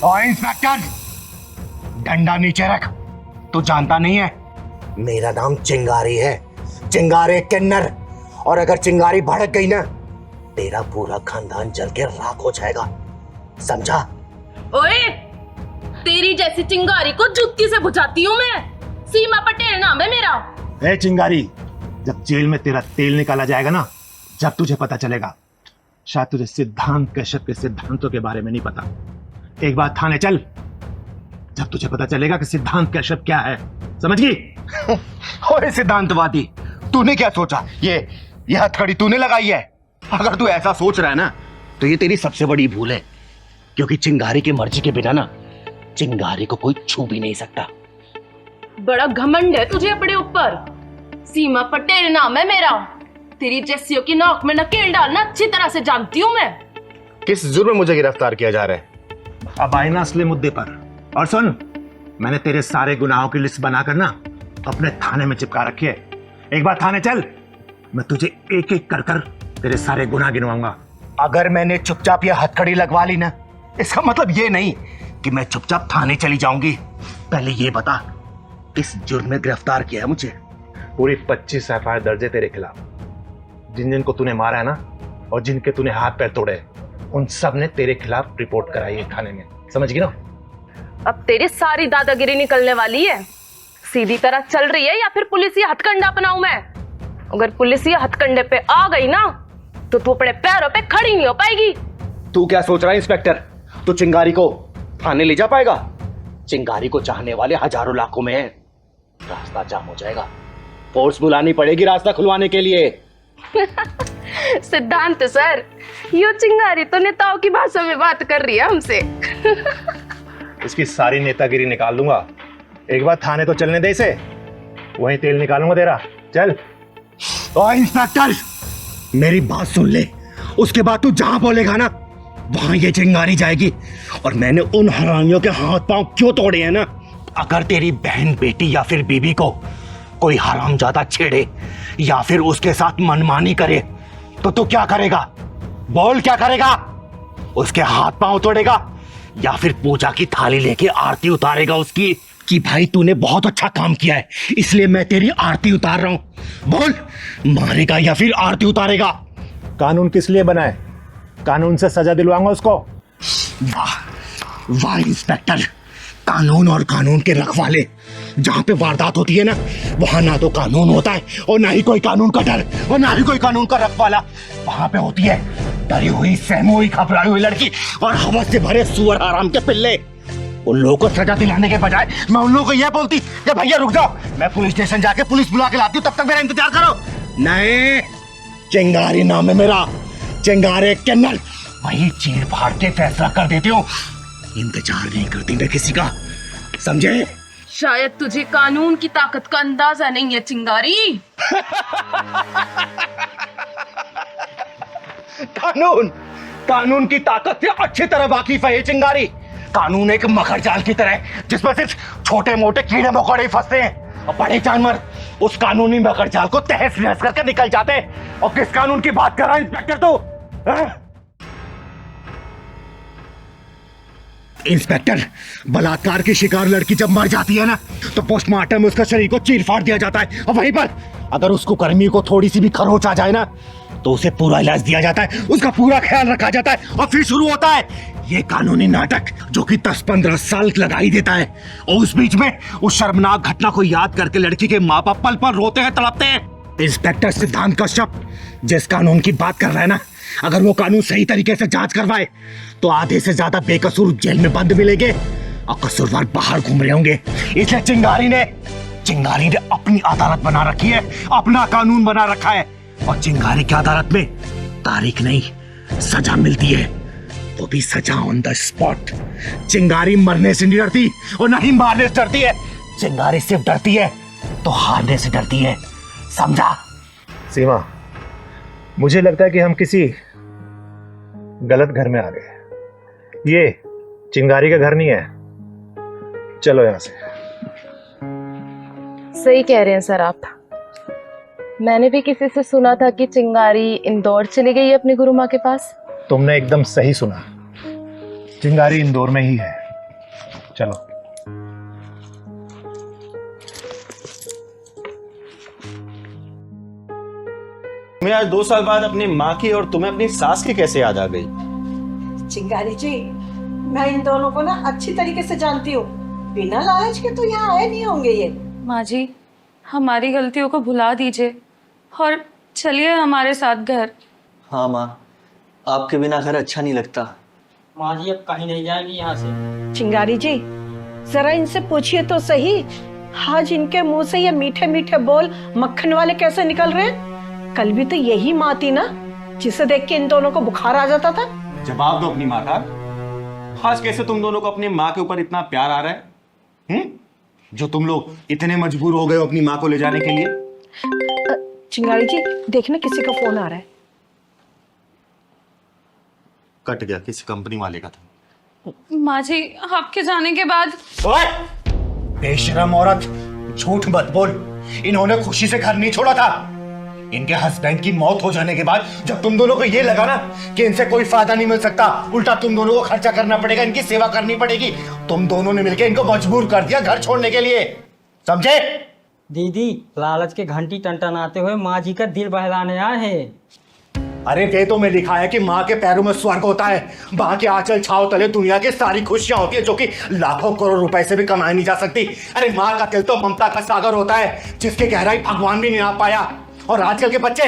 और इंस्पेक्टर, डंडा नीचे रख। तू जानता नहीं है मेरा नाम चिंगारी है, चिंगारी किन्नर। और अगर चिंगारी भड़क गई ना, तेरा पूरा खानदान जल के राख हो जाएगा, समझा? ओए, तेरी जैसी चिंगारी को जुत्ती से बुझाती हूँ मैं। सीमा पटेल नाम है मेरा। ए चिंगारी, जब जेल में तेरा तेल निकाला जाएगा ना, जब तुझे पता चलेगा। शायद तुझे सिद्धांत कश्यप के सिद्धांतों के बारे में नहीं पता। एक बार थाने चल, जब तुझे पता चलेगा कि सिद्धांत कश्यप क्या है, समझ गई? ओए सिद्धांतवादी, तूने क्या सोचा? ये हथकड़ी तूने लगाई है? अगर तू ऐसा सोच रहा है ना, तो ये तेरी सबसे बड़ी भूल है, क्योंकि चिंगारी की मर्जी के बिना ना चिंगारी को कोई छू भी नहीं सकता। बड़ा घमंड है तुझे अपने ऊपर। सीमा पटेल नाम है मेरा। तेरी जैसियों की नाक में नकेल डालना अच्छी तरह से जानती हूँ मैं। किस जुर्म में मुझे गिरफ्तार किया जा रहा है? अब आए ना असली मुद्दे पर। और सुन, मैंने तेरे सारे गुनाहों की लिस्ट बनाकर ना अपने थाने में चिपका रखी है। एक बार थाने चल, मैं तुझे एक एक कर कर तेरे सारे गुनाह गिनवाऊंगा। अगर मैंने चुपचाप ये हथकड़ी लगवा ली ना, इसका मतलब ये नहीं कि मैं चुपचाप थाने चली जाऊंगी। पहले ये बता, किस जुर्म में गिरफ्तार किया है मुझे? पूरी 25 एफआईआर दर्ज है तेरे खिलाफ। जिन जिन को तूने मारा है ना, और जिनके तूने हाथ पैर तोड़े, उन सब ने तेरे खिलाफ रिपोर्ट कराई है थाने में, समझ गई ना? अब तेरी सारी दादागिरी निकलने वाली है। सीधी तरह चल रही है या फिर पुलिस हथकंडा अपनाऊं मैं? अगर पुलिस हथकंडे पे आ गई ना, तो तू अपने पैरों पे खड़ी नहीं हो पाएगी। तू क्या सोच रहा है इंस्पेक्टर? तू चिंगारी को थाने ले जा पाएगा? चिंगारी को चाहने वाले हजारों लाखों में हैं। रास्ता जाम हो जाएगा, फोर्स बुलानी पड़ेगी रास्ता खुलवाने के लिए। सिद्धांत सर, यो चिंगारी तो नेताओं की भाषा में बात कर रही है हमसे। इसकी सारी नेतागिरी निकाल दूंगा। एक बार थाने तो चलने दे इसे, वहीं तेल निकालूंगा तेरा। चल। और इंस्पेक्टर, मेरी बात सुन ले, उसके बाद तू जहां बोलेगा ना, वहां ये चिंगारी जाएगी। और मैंने उन हरामियों के हाथ पांव क्यों तोड़े हैं ना, अगर तेरी बहन, बेटी या फिर बीबी को कोई हरामजादा छेड़े या फिर उसके साथ मनमानी करे, तो तू क्या करेगा? बोल, क्या करेगा? उसके हाथ पांव तोड़ेगा या फिर पूजा की थाली लेके आरती उतारेगा उसकी, कि भाई तूने बहुत अच्छा काम किया है इसलिए मैं तेरी आरती उतार रहा हूं? बोल, मारेगा या फिर आरती उतारेगा? कानून किस लिए बना है? कानून से सजा दिलवाऊंगा उसको। वाह वाह इंस्पेक्टर, कानून और कानून के रखवाले। जहां पे वारदात होती है ना, वहां ना तो कानून होता है और ना ही कोई कानून का डर और ना ही कोई कानून का रखवाला। वहां पे होती है डरी हुई, सहमी हुई, घबराई हुई लड़की और हवस से भरे सुअर आराम के पिल्ले। उन लोगों को सजा दिलाने के बजाय मैं उन लोगों को यह बोलती कि भैया रुक जाओ, मैं पुलिस स्टेशन जाके पुलिस बुला के लाती हूँ, तब तक मेरा इंतजार करो। नहीं, चिंगारी नाम है मेरा, चिंगारी किन्नर। वही चीर फाड़ के फैसला कर देती हूँ, इंतजार नहीं करती मैं किसी का, समझे? शायद तुझे कानून की ताकत का अंदाजा नहीं है चिंगारी। कानून की ताकत से अच्छी तरह वाकिफ है ये चिंगारी। कानून एक मकर जाल की तरह है जिसमें सिर्फ छोटे मोटे कीड़े मकोड़े फंसते हैं और बड़े जानवर उस कानूनी मकर जाल को तहस नहस करके निकल जाते हैं। और किस कानून की बात कर रहा है इंस्पेक्टर तू? इंस्पेक्टर, बलात्कार की शिकार लड़की जब मर जाती है ना, तो पोस्टमार्टम में उसका शरीर को चीर फाड़ दिया जाता है और वहीं पर अगर उसको कर्मी को थोड़ी सी भी खरोच आ जाए ना, तो उसे पूरा इलाज दिया जाता है, उसका पूरा ख्याल रखा जाता है और फिर शुरू होता है ये कानूनी नाटक जो कि 10-15 साल लगा ही देता है। और उस बीच में उस शर्मनाक घटना को याद करके लड़की के माँ बाप पल पल रोते हैं, तड़पते हैं। इंस्पेक्टर सिद्धांत कश्यप जिस कानून की बात कर रहा है ना, अगर वो कानून सही तरीके से जांच करवाए तो आधे से ज्यादा बेकसूर जेल में बंद मिलेंगे और कसूरवार बाहर घूम रहे होंगे। इसलिए चिंगारी ने अपनी अदालत बना रखी है, अपना कानून बना रखा है। और चिंगारी की अदालत में तारीख नहीं, सजा मिलती है, वो भी सजा ऑन द स्पॉट। चिंगारी मरने से नहीं डरती और नहीं मारने से डरती है। चिंगारी सिर्फ डरती है तो हारने से डरती है, समझा? सीमा, मुझे लगता है कि हम किसी गलत घर में आ गए। ये चिंगारी का घर नहीं है, चलो यहां से। सही कह रहे हैं सर आप। मैंने भी किसी से सुना था कि चिंगारी इंदौर चली गई है अपनी गुरु माँ के पास। तुमने एकदम सही सुना, चिंगारी इंदौर में ही है। चलो। तुम्हें आज 2 साल बाद अपनी माँ की और तुम्हें अपनी सास की कैसे याद आ गई? चिंगारी जी, मैं इन दोनों को ना अच्छी तरीके से जानती हूँ। बिना लालच के तो यहाँ आए नहीं होंगे ये। माँ जी, हमारी गलतियों को भुला दीजिए और चलिए हमारे साथ घर। हाँ माँ, आपके बिना घर अच्छा नहीं लगता। माँ जी अब कहीं नहीं जाएंगी यहाँ से। चिंगारी जी, जरा इनसे पूछिए तो सही, आज इनके मुंह से ये मीठे मीठे बोल मक्खन वाले कैसे निकल रहे हैं? कल भी तो यही माँ थी ना जिसे देख के इन दोनों को बुखार आ जाता था। जवाब दो अपनी माँ का। आज कैसे तुम दोनों को अपनी माँ के ऊपर इतना प्यार आ रहा है? जो तुम लोग इतने मजबूर हो गए हो अपनी माँ को ले जाने के लिए। चिंगारी जी, देखना किसी का फोन आ रहा है। कट गया, किसी कंपनी वाले का था। माँ जी, आपके जाने के बाद ओए! बेशरम औरत, झूठ मत बोल। इन्होंने खुशी से घर नहीं छोड़ा था। इनके हस्बैंड की मौत हो जाने के बाद जब तुम दोनों को ये लगा ना कि इनसे कोई फायदा नहीं मिल सकता, उल्टा तुम दोनों को खर्चा करना पड़ेगा, इनकी सेवा करनी पड़ेगी, तुम दोनों ने मिलकर इनको मजबूर कर दिया घर छोड़ने के लिए। समझे? दीदी, लालच के घंटी टनटनाते हुए माँ जी का दिल बहलाने आए हैं। अरे वेदों में लिखा है कि माँ के पैरों में स्वर्ग होता है, माँ के आंचल छाव तले दुनिया की सारी खुशियां होती है, जो कि लाखों करोड़ रुपए से भी कमाई नहीं जा सकती। अरे माँ का दिल तो ममता का सागर होता है, जिसकी गहराई भगवान भी नहीं नाप पाया। और आजकल के बच्चे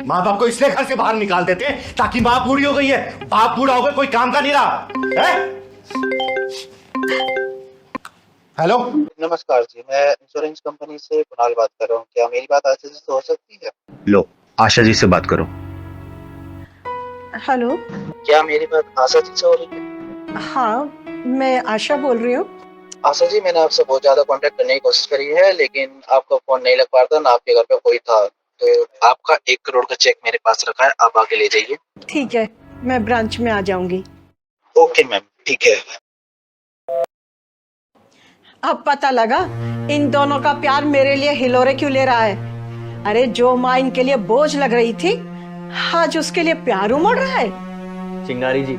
माँ बाप को इसलिए घर से बाहर निकाल देते हैं ताकि माँ बूढ़ी हो गई है, बाप बूढ़ा हो गया, कोई काम का नहीं रहा है? हेलो, नमस्कार जी, मैं इंश्योरेंस कंपनी से कुणाल बात कर रहा हूँ। क्या मेरी बात आशा जी से हो सकती है? लो आशा जी से बात करो। हेलो। क्या मेरी बात आशा जी से हो रही है? हाँ, मैं आशा बोल रही हूँ। आशा जी, मैंने आपसे बहुत ज्यादा कांटेक्ट करने की कोशिश करी है, लेकिन आपका फोन नहीं लग पा रहा था, ना आपके घर पे कोई था। तो आपका 1 करोड़ का चेक मेरे पास रखा है, आप आके ले जाइए। ठीक है, मैं ब्रांच में आ जाऊंगी। ओके मैम, ठीक है। अब पता लगा इन दोनों का प्यार मेरे लिए हिलोरे क्यों ले रहा है। अरे जो माँ इनके लिए बोझ लग रही थी, आज उसके लिए प्यार उमड़ रहा है। चिंगारी जी,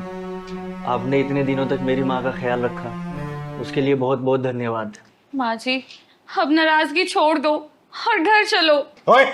आपने इतने दिनों तक मेरी माँ का ख्याल रखा, उसके लिए बहुत बहुत धन्यवाद। माँ जी, अब नाराजगी छोड़ दो और घर चलो। ओए,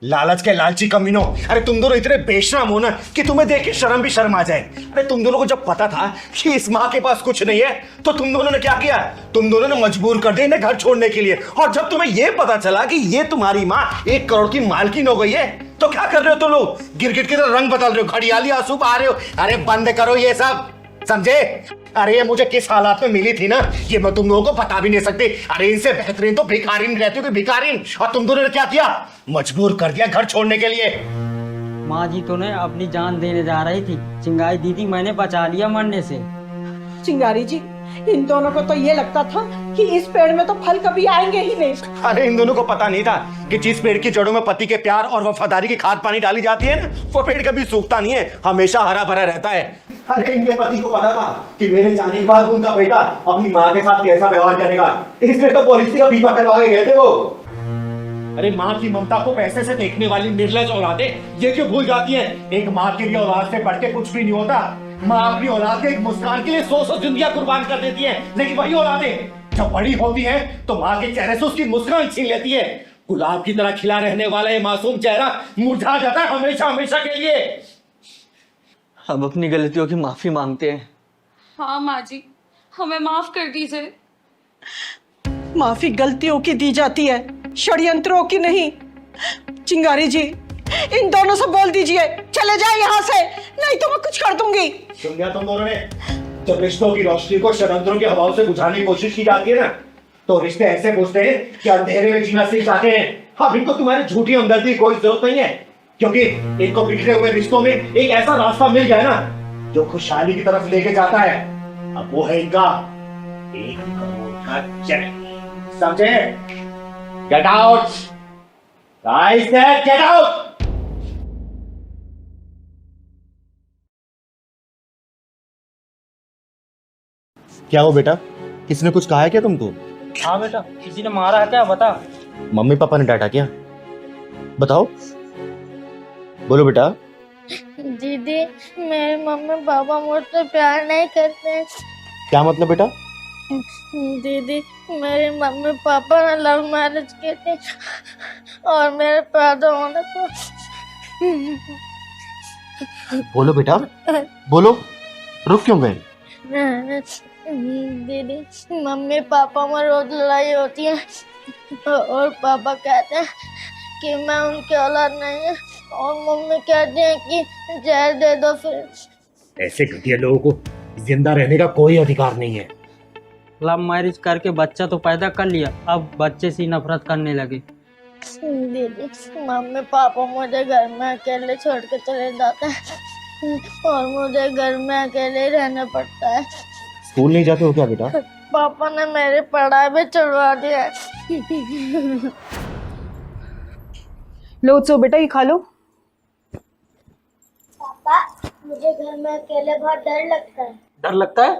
लालच के लालची कमीनों, अरे तुम दोनों इतने बेशरम हो ना कि तुम्हें देख के शर्म भी शर्म आ जाए। अरे तुम दोनों को जब पता था कि इस माँ के पास कुछ नहीं है, तो तुम दोनों ने क्या किया? तुम दोनों ने मजबूर कर दिया इन्हें घर छोड़ने के लिए। और जब तुम्हें यह पता चला कि ये तुम्हारी माँ 1 करोड़ की मालकिन हो गई है, तो क्या कर रहे हो तुम लोग? गिरगिट की तरह रंग बदल रहे हो, घड़ियाली आंसू बहा रहे हो। अरे बंद करो ये सब, समझे? अरे ये मुझे किस हालात में मिली थी ना, ये मैं तुम लोगों को बता भी नहीं सकती। अरे इनसे बेहतरीन तो भिखारीन रहती हो, भिखारीन। और तुम दोनों ने क्या किया? मजबूर कर दिया घर छोड़ने के लिए। माँ जी तो ने अपनी जान देने जा रही थी। चिंगारी दीदी, मैंने बचा लिया मरने से। चिंगारी जी, इन दोनों को तो ये लगता था कि इस पेड़ में तो फल कभी आएंगे ही नहीं। अरे इन दोनों को पता नहीं था कि जिस पेड़ की जड़ों में पति के प्यार और वफादारी की खाद पानी डाली जाती है ना, वो पेड़ कभी सूखता नहीं है, हमेशा हरा भरा रहता है। अरे इनके पति को पता था कि मेरे जाने के बाद उनका बेटा अपनी माँ के साथ कैसा व्यवहार करेगा, इसलिए तो पॉलिसी का बीमा करवा के गए थे वो। अरे माँ की ममता को पैसे से देखने वाली निर्लज औलादें ये क्यों भूल जाती हैं? एक माँ के लिए औलाद से बढ़ के कुछ भी नहीं होता। माँ अपनी औलाद के एक मुस्कान के लिए 100 जिंदगियां कुर्बान कर देती है, लेकिन वही औलादें जब बड़ी होती हैं तो माँ के चेहरे से उसकी मुस्कान छीन लेती है। गुलाब की तरह खिला रहने वाला ये मासूम चेहरा मुरझा जाता है हमेशा हमेशा के लिए। अब अपनी गलतियों की माफी मांगते हैं। हाँ माँ जी, हमें माफ कर दीजिए। माफी गलतियों की दी जाती है, षड्यंत्रों की नहीं। चिंगारी जी, इन दोनों से बोल दीजिए चले जाए यहाँ से, नहीं तो मैं कुछ कर दूंगी। सुन लिया तुम दोनों ने? जब रिश्तों की रोशनी को षड्यंत्रों की हवाओं से बुझाने की कोशिश की जाती है ना, तो रिश्ते ऐसे बुझते हैं कि अंधेरे में जीना सीख जाते हैं। अब इनको तुम्हारी झूठी हमदर्दी की कोई जरूरत नहीं है, क्योंकि इनको बिखरे हुए रिश्तों में एक ऐसा रास्ता मिल गया ना जो खुशहाली की तरफ लेके जाता है। अब वो है इनका 1 करोड़ का चेक। समझे? Get out, guys, get out. क्या हो बेटा, किसी ने कुछ कहा है क्या तुमको? हाँ बेटा, किसी ने मारा है क्या, बता। मम्मी पापा ने डांटा क्या? बताओ, बोलो बेटा। दीदी, मेरे मम्मी पापा मुझसे प्यार नहीं करते। क्या मतलब बेटा? दीदी, मेरे मम्मी पापा ने लव मैरिज किए थे और मेरे पैदा होने पर बोलो बेटा, बोलो, रुक क्यों गए? दीदी, मम्मी पापा में रोज लड़ाई होती है और पापा कहते हैं कि मैं उनकी औलाद नहीं है और मम्मी कहती है कि जहर दे दो। फिर ऐसे घटिया लोगों को जिंदा रहने का कोई अधिकार नहीं है। लव मैरिज करके बच्चा तो पैदा कर लिया, अब बच्चे से नफरत करने लगे। दीदी, मम्मी पापा मुझे घर में अकेले छोड़ के चले जाते हैं और मुझे घर में अकेले रहना पड़ता है। स्कूल नहीं जाते हो क्या बेटा? पापा ने मेरी पढ़ाई भी छुड़वा दी है। लो तो बेटा ये खा लो। पापा, मुझे घर में अकेले बहुत डर लगता है। डर लगता है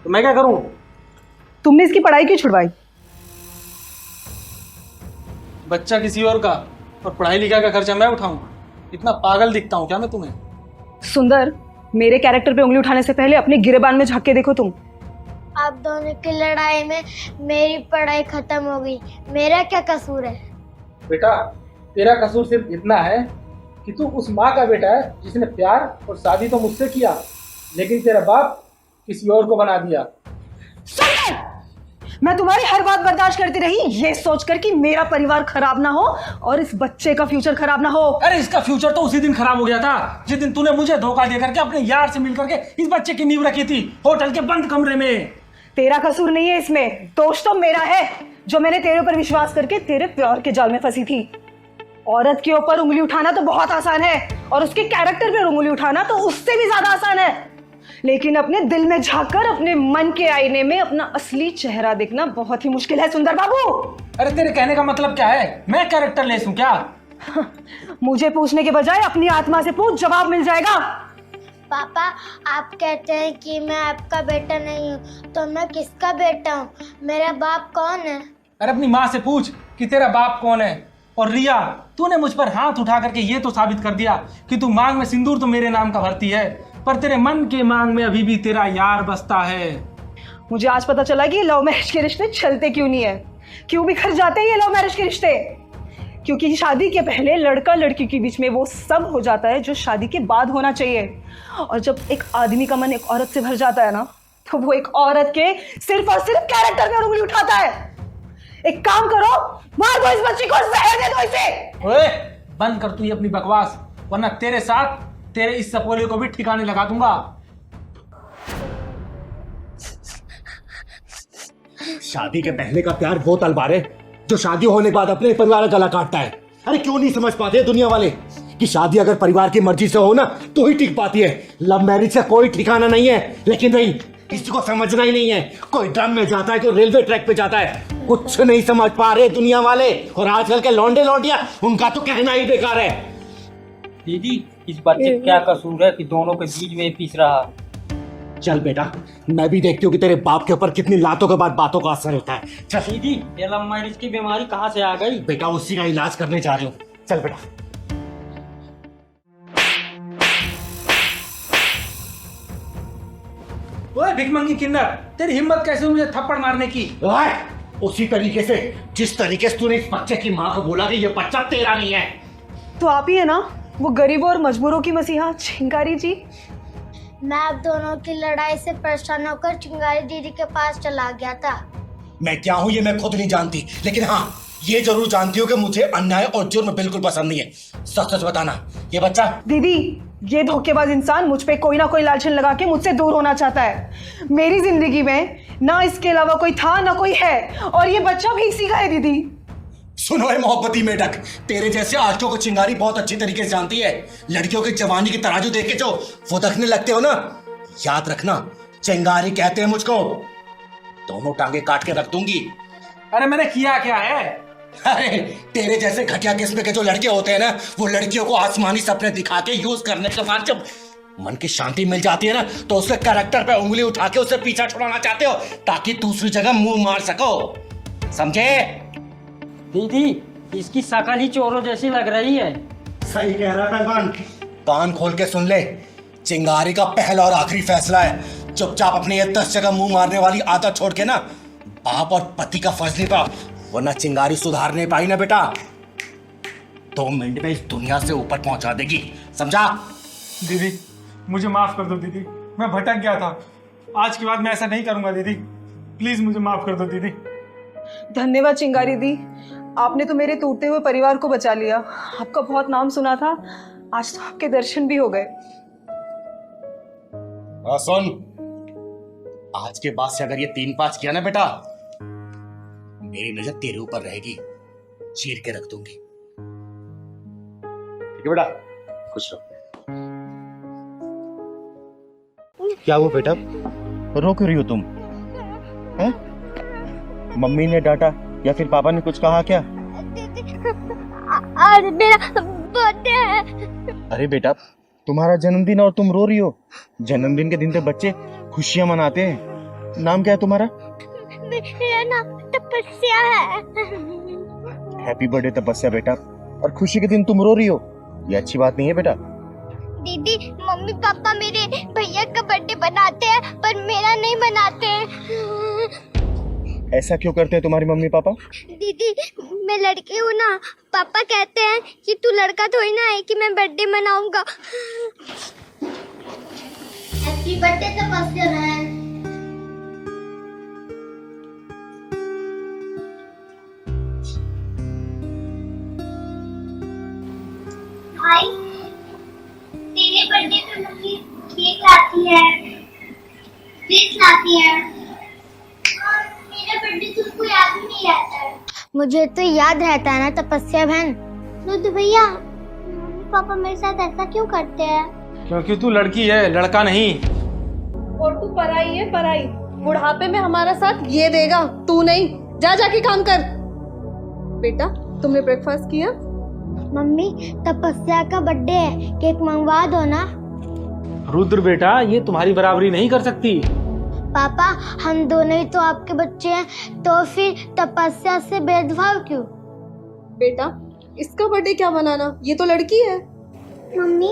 तो मैं क्या करूं? तुमने इसकी पढ़ाई क्यों छुड़वाई? बच्चा किसी और का और पढ़ाई लिखाई का खर्चा मैं उठाऊंगा? इतना पागल दिखता हूँ क्या मैं तुम्हें? सुंदर, मेरे कैरेक्टर पे उंगली उठाने से पहले अपने गिरेबान में झांक के देखो तुम। आप दोनों की लड़ाई में मेरी पढ़ाई खत्म हो गई, मेरा क्या कसूर है? बेटा, तेरा कसूर सिर्फ इतना है कि तू उस माँ का बेटा है जिसने प्यार और शादी तो मुझसे किया, लेकिन तेरा बाप किसी और को बना दिया। मैं तुम्हारी हर बात बर्दाश्त करती रही, ये सोचकर कि मेरा परिवार खराब ना हो और इस बच्चे का फ्यूचर खराब ना हो। अरे इसका फ्यूचर तो उसी दिन खराब हो गया था जिस दिन तूने मुझे धोखा दे करके अपने यार से मिल करके इस बच्चे की नींव रखी थी होटल के बंद कमरे में। तेरा कसूर नहीं है इसमें, दोष तो मेरा है जो मैंने तेरे ऊपर विश्वास करके तेरे प्यार के जाल में फंसी थी। औरत के ऊपर उंगली उठाना तो बहुत आसान है और उसके कैरेक्टर पर उंगली उठाना तो उससे भी ज्यादा आसान है, लेकिन अपने दिल में झांककर अपने मन के आईने में अपना असली चेहरा देखना बहुत ही मुश्किल है सुंदर बाबू। अरे तेरे कहने का मतलब क्या है? मैं कैरेक्टर लेस हूं क्या? मुझे पूछने के बजाय अपनी आत्मा से पूछ, जवाब मिल जाएगा। पापा, आप कहते हैं कि मैं आपका बेटा नहीं हूँ, तो मैं किसका बेटा हूँ? मेरा बाप कौन है? अरे अपनी माँ से पूछ कि तेरा बाप कौन है। और रिया, तूने मुझ पर हाथ उठा करके ये तो साबित कर दिया कि तू मांग में सिंदूर तो मेरे नाम का भरती है, पर तेरे मन के मांग में अभी भी तेरा यार बसता है। मुझे आज पता चला कि लव मैरिज के रिश्ते चलते क्यों नहीं है, क्यों बिखर जाते हैं ये लव मैरिज के रिश्ते। क्योंकि शादी के पहले लड़का लड़की के बीच में वो सब हो जाता है जो शादी के बाद होना चाहिए, और जब एक आदमी का मन एक औरत से भर जाता है ना, तो वो एक औरत के सिर्फ और सिर्फ कैरेक्टर पे उंगली उठाता है। एक काम करो, मार दो इस बच्ची को, जहर दे दो इसे। ओए, बंद कर तू ये अपनी बकवास, वरना तेरे साथ तेरे इस सपोले को भी ठिकाने लगा दूंगा। शादी के पहले का प्यार वो तलवार है जो शादी होने के बाद अपने परिवार का गला काटता है। अरे क्यों नहीं समझ पाते दुनिया वाले कि शादी अगर परिवार की मर्जी से हो ना तो ही टिक पाती है। लव मैरिज का कोई ठिकाना नहीं है, लेकिन नहीं, किसी को समझना ही नहीं है। कोई ड्रम में जाता है, कोई रेलवे ट्रैक पे जाता है, कुछ नहीं समझ पा रहे दुनिया वाले। और आजकल के लौंडे लौंडिया, उनका तो कहना ही बेकार है। दीदी, इस बच्चे का क्या कसूर है कि दोनों के बीच में पिस रहा? चल बेटा, मैं भी देखती हूँ कि तेरे बाप के ऊपर कितनी लातों के बाद बातों का असर होता है। चल दीदी, ये लव मैरिज की बीमारी कहाँ से आ गई? बेटा, उसी का इलाज करने जा रही हूँ। चल बेटा। ओए भिखमंगी किन्नर, तेरी हिम्मत कैसे हुई मुझे थप्पड़ मारने की? ओए, उसी तरीके से जिस तरीके से तूने इस बच्चे की माँ को बोला कि ये बच्चा तेरा नहीं है। तो आप ही है ना वो गरीबों और मजबूरों की मसीहा चिंगारी जी? मैं आप दोनों की लड़ाई से परेशान होकर चिंगारी दीदी के पास चला गया था। मैं क्या हूँ ये मैं खुद नहीं जानती, लेकिन हाँ ये जरूर जानती हूँ कि मुझे अन्याय और जुर्म बिल्कुल पसंद नहीं है। सच सच बताना, ये बच्चा। दीदी, ये धोखेबाज इंसान मुझ पे कोई ना कोई लालचन लगा के मुझसे दूर होना चाहता है। मेरी जिंदगी में ना इसके अलावा कोई था ना कोई है, और ये बच्चा भी इसी का है। दीदी सुनो है मोहब्बती मेढक, तेरे जैसे आशिकों को चिंगारी बहुत अच्छी तरीके से जानती है। लड़कियों की जवानी की तराजू देख के जो वो देखने लगते हो ना, याद रखना चिंगारी कहते हैं मुझको। दोनों टांगे काट के रख दूंगी। अरे मैंने किया क्या है? अरे तेरे जैसे घटिया किस्म के जो लड़के होते हैं ना, वो लड़कियों को आसमानी सपने दिखा के यूज करने के बाद जब मन की शांति मिल जाती है ना, तो उसके कैरेक्टर पे उंगली उठा के उससे पीछा छुड़ाना चाहते हो ताकि दूसरी जगह मुंह मार सको। समझे? दीदी, इसकी शक्ल ही चोरों जैसी लग रही है। सही कह रहा है पहलवान। कान खोल के सुन ले, चिंगारी का पहला और आखिरी फैसला है, चुपचाप अपने ये 10 जगह मुंह मारने वाली आदत छोड़ के ना बाप और पति का फर्ज निभा, वरना चिंगारी सुधार नहीं पाई ना बेटा 2 मिनट में इस दुनिया से ऊपर पहुंचा देगी, समझा? दीदी मुझे माफ कर दो दीदी, मैं भटक गया था। आज के बाद मैं ऐसा नहीं करूंगा दीदी, प्लीज मुझे माफ कर दो दीदी। धन्यवाद चिंगारी दी, आपने तो मेरे टूटते हुए परिवार को बचा लिया। आपका बहुत नाम सुना था, आज तो आपके दर्शन भी हो गए। सुन, आज के बाद से अगर ये 3-5 किया ना बेटा, मेरी नजर तेरे ऊपर रहेगी, चीर के रख दूंगी। ठीक है बेटा, खुश रहो। क्या हुआ बेटा, रो क्यों रही हो तुम? हैं? मम्मी ने डांटा या फिर पापा ने कुछ कहा क्या? आज मेरा बर्थडे है। अरे बेटा, तुम्हारा जन्मदिन और तुम रो रही हो? जन्मदिन के दिन तो बच्चे खुशियां मनाते हैं। नाम क्या है तुम्हारा? मेरा नाम तपस्या है। हैप्पी बर्थडे तपस्या बेटा। और खुशी के दिन तुम रो रही हो, ये अच्छी बात नहीं है बेटा। दीदी मम्मी पापा मेरे भैया का बर्थडे बनाते हैं पर मेरा नहीं मनाते हैं। ऐसा क्यों करते हैं तुम्हारी मम्मी पापा? दीदी मैं लड़की हूँ ना, पापा कहते हैं कि तू लड़का थोड़ी ना है कि मैं बर्थडे मनाऊंगा। हैप्पी बर्थडे तपस्या बहन। भाई तेरे बर्थडे पे मम्मी केक लाती है, ड्रेस लाती है, और मेरा बर्थडे तुमको याद भी नहीं रहता है। मुझे तो याद रहता है ना तपस्या बहन। रुद्र भैया, मम्मी पापा मेरे साथ ऐसा क्यों करते हैं? क्योंकि तू लड़की है, लड़का नहीं। और तू पराई है पराई, बुढ़ापे में हमारा साथ ये देगा, तू नहीं। जा जाके काम कर। बेटा तुमने ब्रेकफास्ट किया? मम्मी तपस्या का बर्थडे है, केक मंगवा दो ना। रुद्र बेटा, ये तुम्हारी बराबरी नहीं कर सकती। पापा हम दोनों ही तो आपके बच्चे हैं, तो फिर तपस्या से भेदभाव क्यों? बेटा इसका बर्थडे क्या बनाना, ये तो लड़की है। मम्मी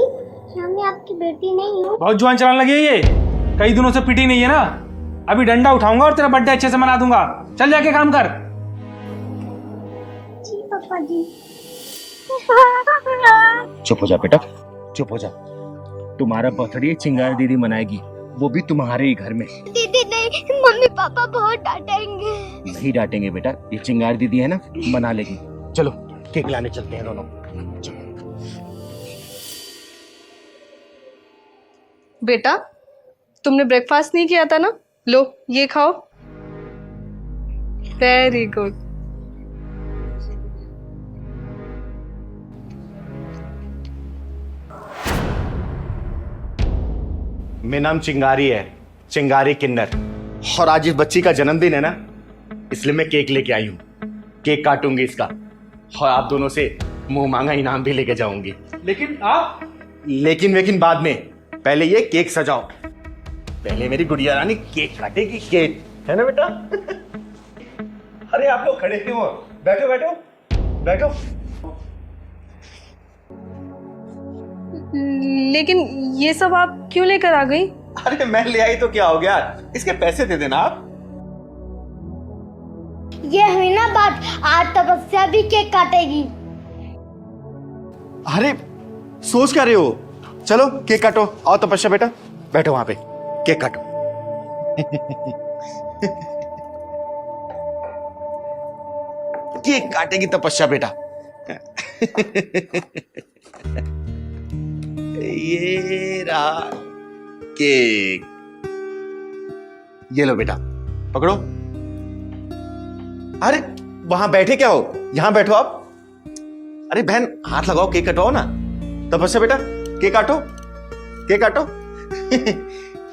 मैं आपकी बेटी नहीं हूँ। बहुत जुबान चलाने लगी है ये, कई दिनों से पिटी नहीं है ना। अभी डंडा उठाऊंगा और तेरा बर्थडे अच्छे से मना दूंगा। चल जाके काम कर। जी पापा जी। चुप हो जा बेटा, चुप हो जा। तुम्हारा बर्थडे चिंगारी दीदी मनाएगी, वो भी तुम्हारे ही घर में। दीदी नहीं, मम्मी पापा बहुत डांटेंगे। नहीं डांटेंगे बेटा, ये चिंगारी दीदी है ना, मना लेगी। चलो केक लाने चलते हैं दोनों। चलो। बेटा तुमने ब्रेकफास्ट नहीं किया था ना, लो ये खाओ। Very good. मेरा नाम चिंगारी है, चिंगारी किन्नर। और आज इस बच्ची का जन्मदिन है ना, इसलिए मैं केक लेके आई हूँ। केक काटूंगी इसका और आप दोनों से मुंह मांगा इनाम भी लेके जाऊंगी। लेकिन आप? लेकिन बाद में, पहले ये केक सजाओ। पहले मेरी गुड़िया रानी केक काटेगी, केक है ना बेटा? अरे आप लोग खड़े क्यों हो? बैठो बैठो बैठो। लेकिन ये सब आप क्यों लेकर आ गई? अरे मैं ले आई तो क्या हो गया, इसके पैसे दे देना आप। ये हुई ना बात, आज तपस्या भी केक काटेगी। अरे सोच क्या रहे हो? चलो केक काटो। आओ तपस्या बेटा, बैठो वहां पे, केक काटो। केक काटेगी तपस्या बेटा। ये रहा केक, ये लो बेटा, पकड़ो। अरे वहां बैठे क्या हो, यहां बैठो आप। अरे बहन हाथ लगाओ, केक कटवाओ ना। तपस्या बेटा केक काटो, केक काटो।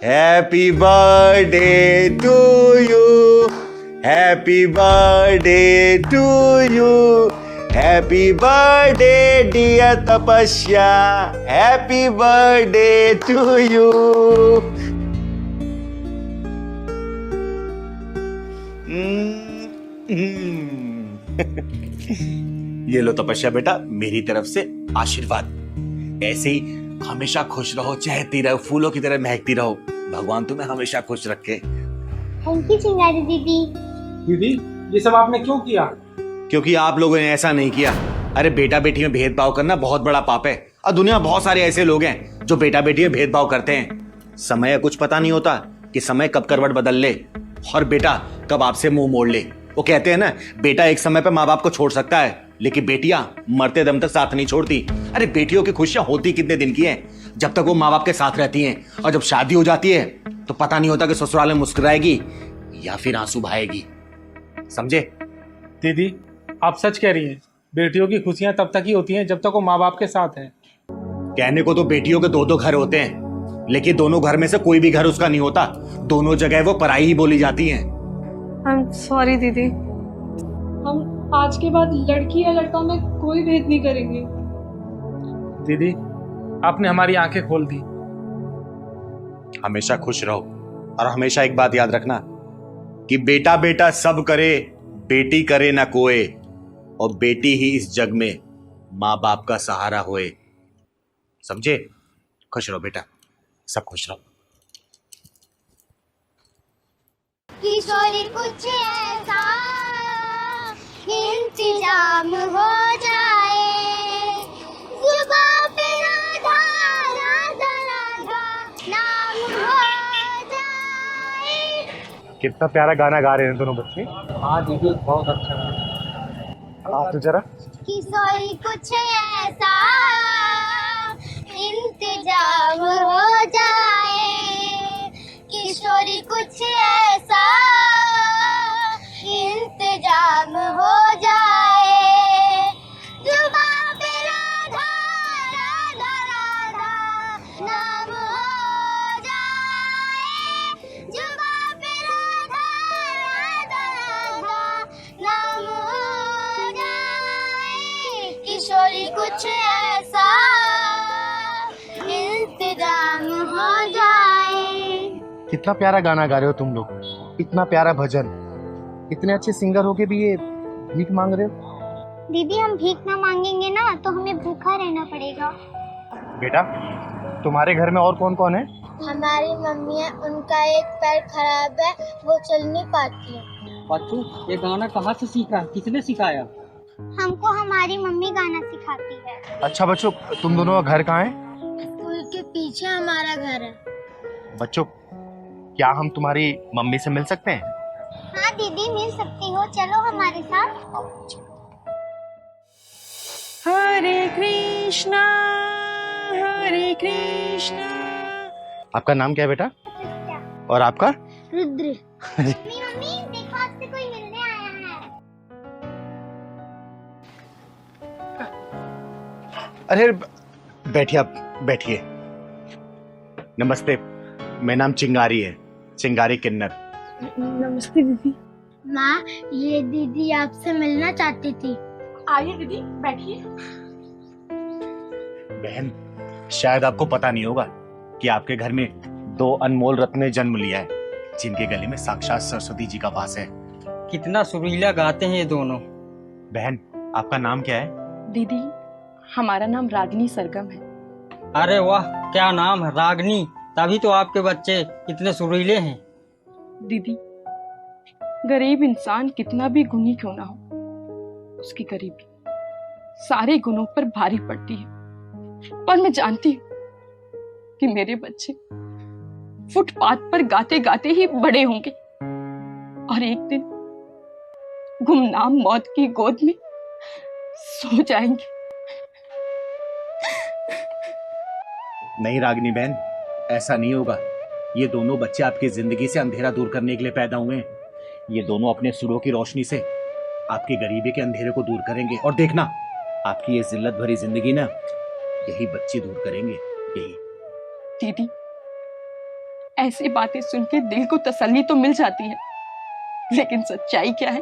Happy birthday to you, happy birthday to you, happy birthday dear Tapasya, happy birthday to you. ये लो तपस्या बेटा, मेरी तरफ से आशीर्वाद। ऐसे ही हमेशा खुश रहो, चहकती रहो, फूलों की तरह महकती रहो। भगवान तुम्हें हमेशा खुश रखे। थैंक यू चिंगारी दीदी। दीदी ये सब आपने क्यों किया? क्योंकि आप लोगों ने ऐसा नहीं किया। अरे बेटा बेटी में भेदभाव करना बहुत बड़ा पाप है, और दुनिया में बहुत सारे ऐसे लोग हैं जो बेटा बेटी में भेदभाव करते हैं। समय का कुछ पता नहीं होता कि समय कब करवट बदल ले और बेटा कब आपसे मुंह मोड़ ले। वो कहते हैं ना, बेटा एक समय पे माँ बाप को छोड़ सकता है, लेकिन बेटियां मरते दम तक साथ नहीं छोड़ती। अरे बेटियों की खुशियां होती कितने दिन की हैं, जब तक वो माँ बाप के साथ रहती हैं, और जब शादी हो जाती है तो पता नहीं होता कि ससुराल में मुस्कुराएगी या फिर आंसू बहाएगी। समझे? दीदी आप सच कह रही हैं, बेटियों की खुशियां तब तक ही होती हैं जब तक वो माँ बाप के साथ हैं। कहने को तो बेटियों के दो घर होते हैं, लेकिन दोनों घर में से कोई भी घर उसका नहीं होता। दोनों जगह वो पराई ही बोली जाती हैं। आई एम सॉरी दीदी। हम आज के बाद लड़की या लड़का में कोई भेद नहीं करेंगे। दीदी आपने हमारी आंखें खोल दी। हमेशा खुश रहो, और हमेशा एक बात याद रखना कि बेटा बेटा सब करे, बेटी करे ना कोई, और बेटी ही इस जग में माँ बाप का सहारा होए। समझे? खुश रहो बेटा, सब खुश रहो। किशोरी कुछ ऐसा इंतजाम हो जाए, जुबां पे राधा राधा राधा नाम हो जाए। कितना प्यारा गाना गा रहे हैं दोनों बच्चे। हाँ दीदी बहुत अच्छा है। आप तो जरा किशोरी कुछ ऐसा इंतजाम हो जाए, किशोरी कुछ ऐसा इंतजाम हो जाए, जुबां पे राधा राधा राधा नाम हो जाए, जुबां पे राधा राधा राधा नाम हो जाए, किशोरी कुछ ऐसा इंतजाम हो जाए। कितना प्यारा गाना गा रहे हो तुम लोग, इतना प्यारा भजन। इतने अच्छे सिंगर होके भी ये भीख मांग रहे हो। दीदी हम भीख ना मांगेंगे ना तो हमें भूखा रहना पड़ेगा। बेटा तुम्हारे घर में और कौन कौन है? हमारी मम्मी है, उनका एक पैर खराब है, वो चल नहीं पाती है। बच्चों ये गाना कहाँ से सीखा, किसने सिखाया? हमको हमारी मम्मी गाना सिखाती है। अच्छा बच्चों, तुम दोनों का घर कहाँ है? स्कूल के पीछे हमारा घर है। बच्चों क्या हम तुम्हारी मम्मी से मिल सकते हैं? हाँ दीदी मिल सकती हो, चलो हमारे साथ। हरे कृष्णा हरे कृष्णा। आपका नाम क्या है बेटा? और आपका? रुद्र। मम्मी मम्मी देखो आपसे कोई मिलने आया है। अरे बैठिए, आप बैठिए। नमस्ते, मेरा नाम चिंगारी है, चिंगारी किन्नर। नमस्ते दीदी। माँ ये दीदी आपसे मिलना चाहती थी। आइए दीदी बैठिए। बहन शायद आपको पता नहीं होगा कि आपके घर में दो अनमोल रत्न ने जन्म लिया है, जिनके गले में साक्षात सरस्वती जी का वास है। कितना सुरीला गाते हैं ये दोनों। बहन आपका नाम क्या है? दीदी हमारा नाम रागिनी सरगम है। अरे वाह क्या नाम है, रागनी। तभी तो आपके बच्चे इतने सुरीले हैं। दीदी गरीब इंसान कितना भी गुणी क्यों ना हो, उसकी गरीबी सारे गुणों पर भारी पड़ती है। पर मैं जानती हूँ कि मेरे बच्चे फुटपाथ पर गाते गाते ही बड़े होंगे और एक दिन गुमनाम मौत की गोद में सो जाएंगे। नहीं रागिनी बहन, ऐसा नहीं होगा। ये दोनों बच्चे आपकी जिंदगी से अंधेरा दूर करने के लिए पैदा हुए हैं। ये दोनों अपने सुरों की रोशनी से आपकी गरीबी के अंधेरे को दूर करेंगे, और देखना आपकी ये जिल्लत भरी जिंदगी ना यही बच्चे दूर करेंगे। यही। दीदी ऐसी बातें सुन के दिल को तसल्ली तो मिल जाती है, लेकिन सच्चाई क्या है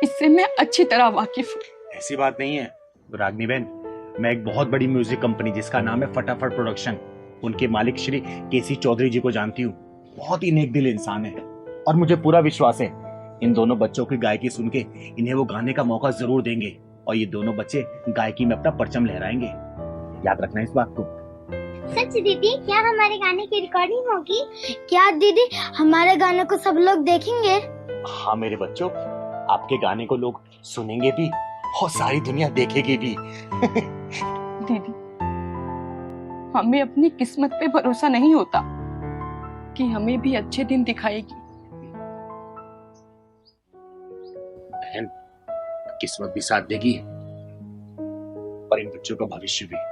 इससे मैं अच्छी तरह वाकिफ हूँ। ऐसी बात नहीं है रागिनी बहन, मैं एक बहुत बड़ी म्यूजिक कंपनी जिसका नाम है फटाफट प्रोडक्शन, उनके मालिक श्री केसी चौधरी जी को जानती हूँ। बहुत ही नेक दिल इंसान है, और मुझे पूरा विश्वास है इन दोनों बच्चों की गायकी सुन के इन्हें वो गाने का मौका जरूर देंगे, और ये दोनों बच्चे गायकी में अपना परचम लहराएंगे। याद रखना इस बात को। सच दीदी, क्या हमारे गाने की रिकॉर्डिंग होगी? क्या दीदी, हमारे गाने को सब लोग देखेंगे? हाँ मेरे बच्चों, आपके गाने को लोग सुनेंगे भी और सारी दुनिया देखेगी भी। दीदी, हमें अपनी किस्मत पे भरोसा नहीं होता कि हमें भी अच्छे दिन दिखाएगी। बहन, किस्मत भी साथ देगी और इन बच्चों का भविष्य भी।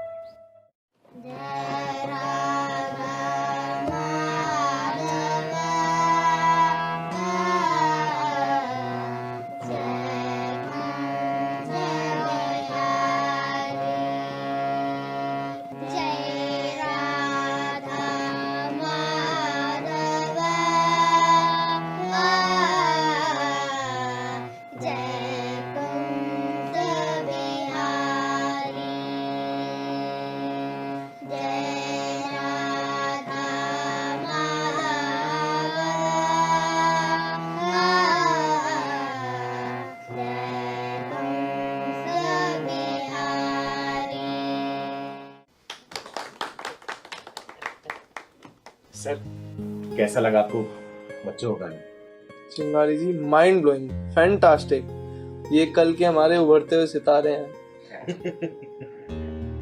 सर, कैसा लगा आपको बच्चों का गाना? चिंगारी जी, माइंड ब्लोइंग, फैंटास्टिक। ये कल के हमारे उभरते हुए सितारे हैं।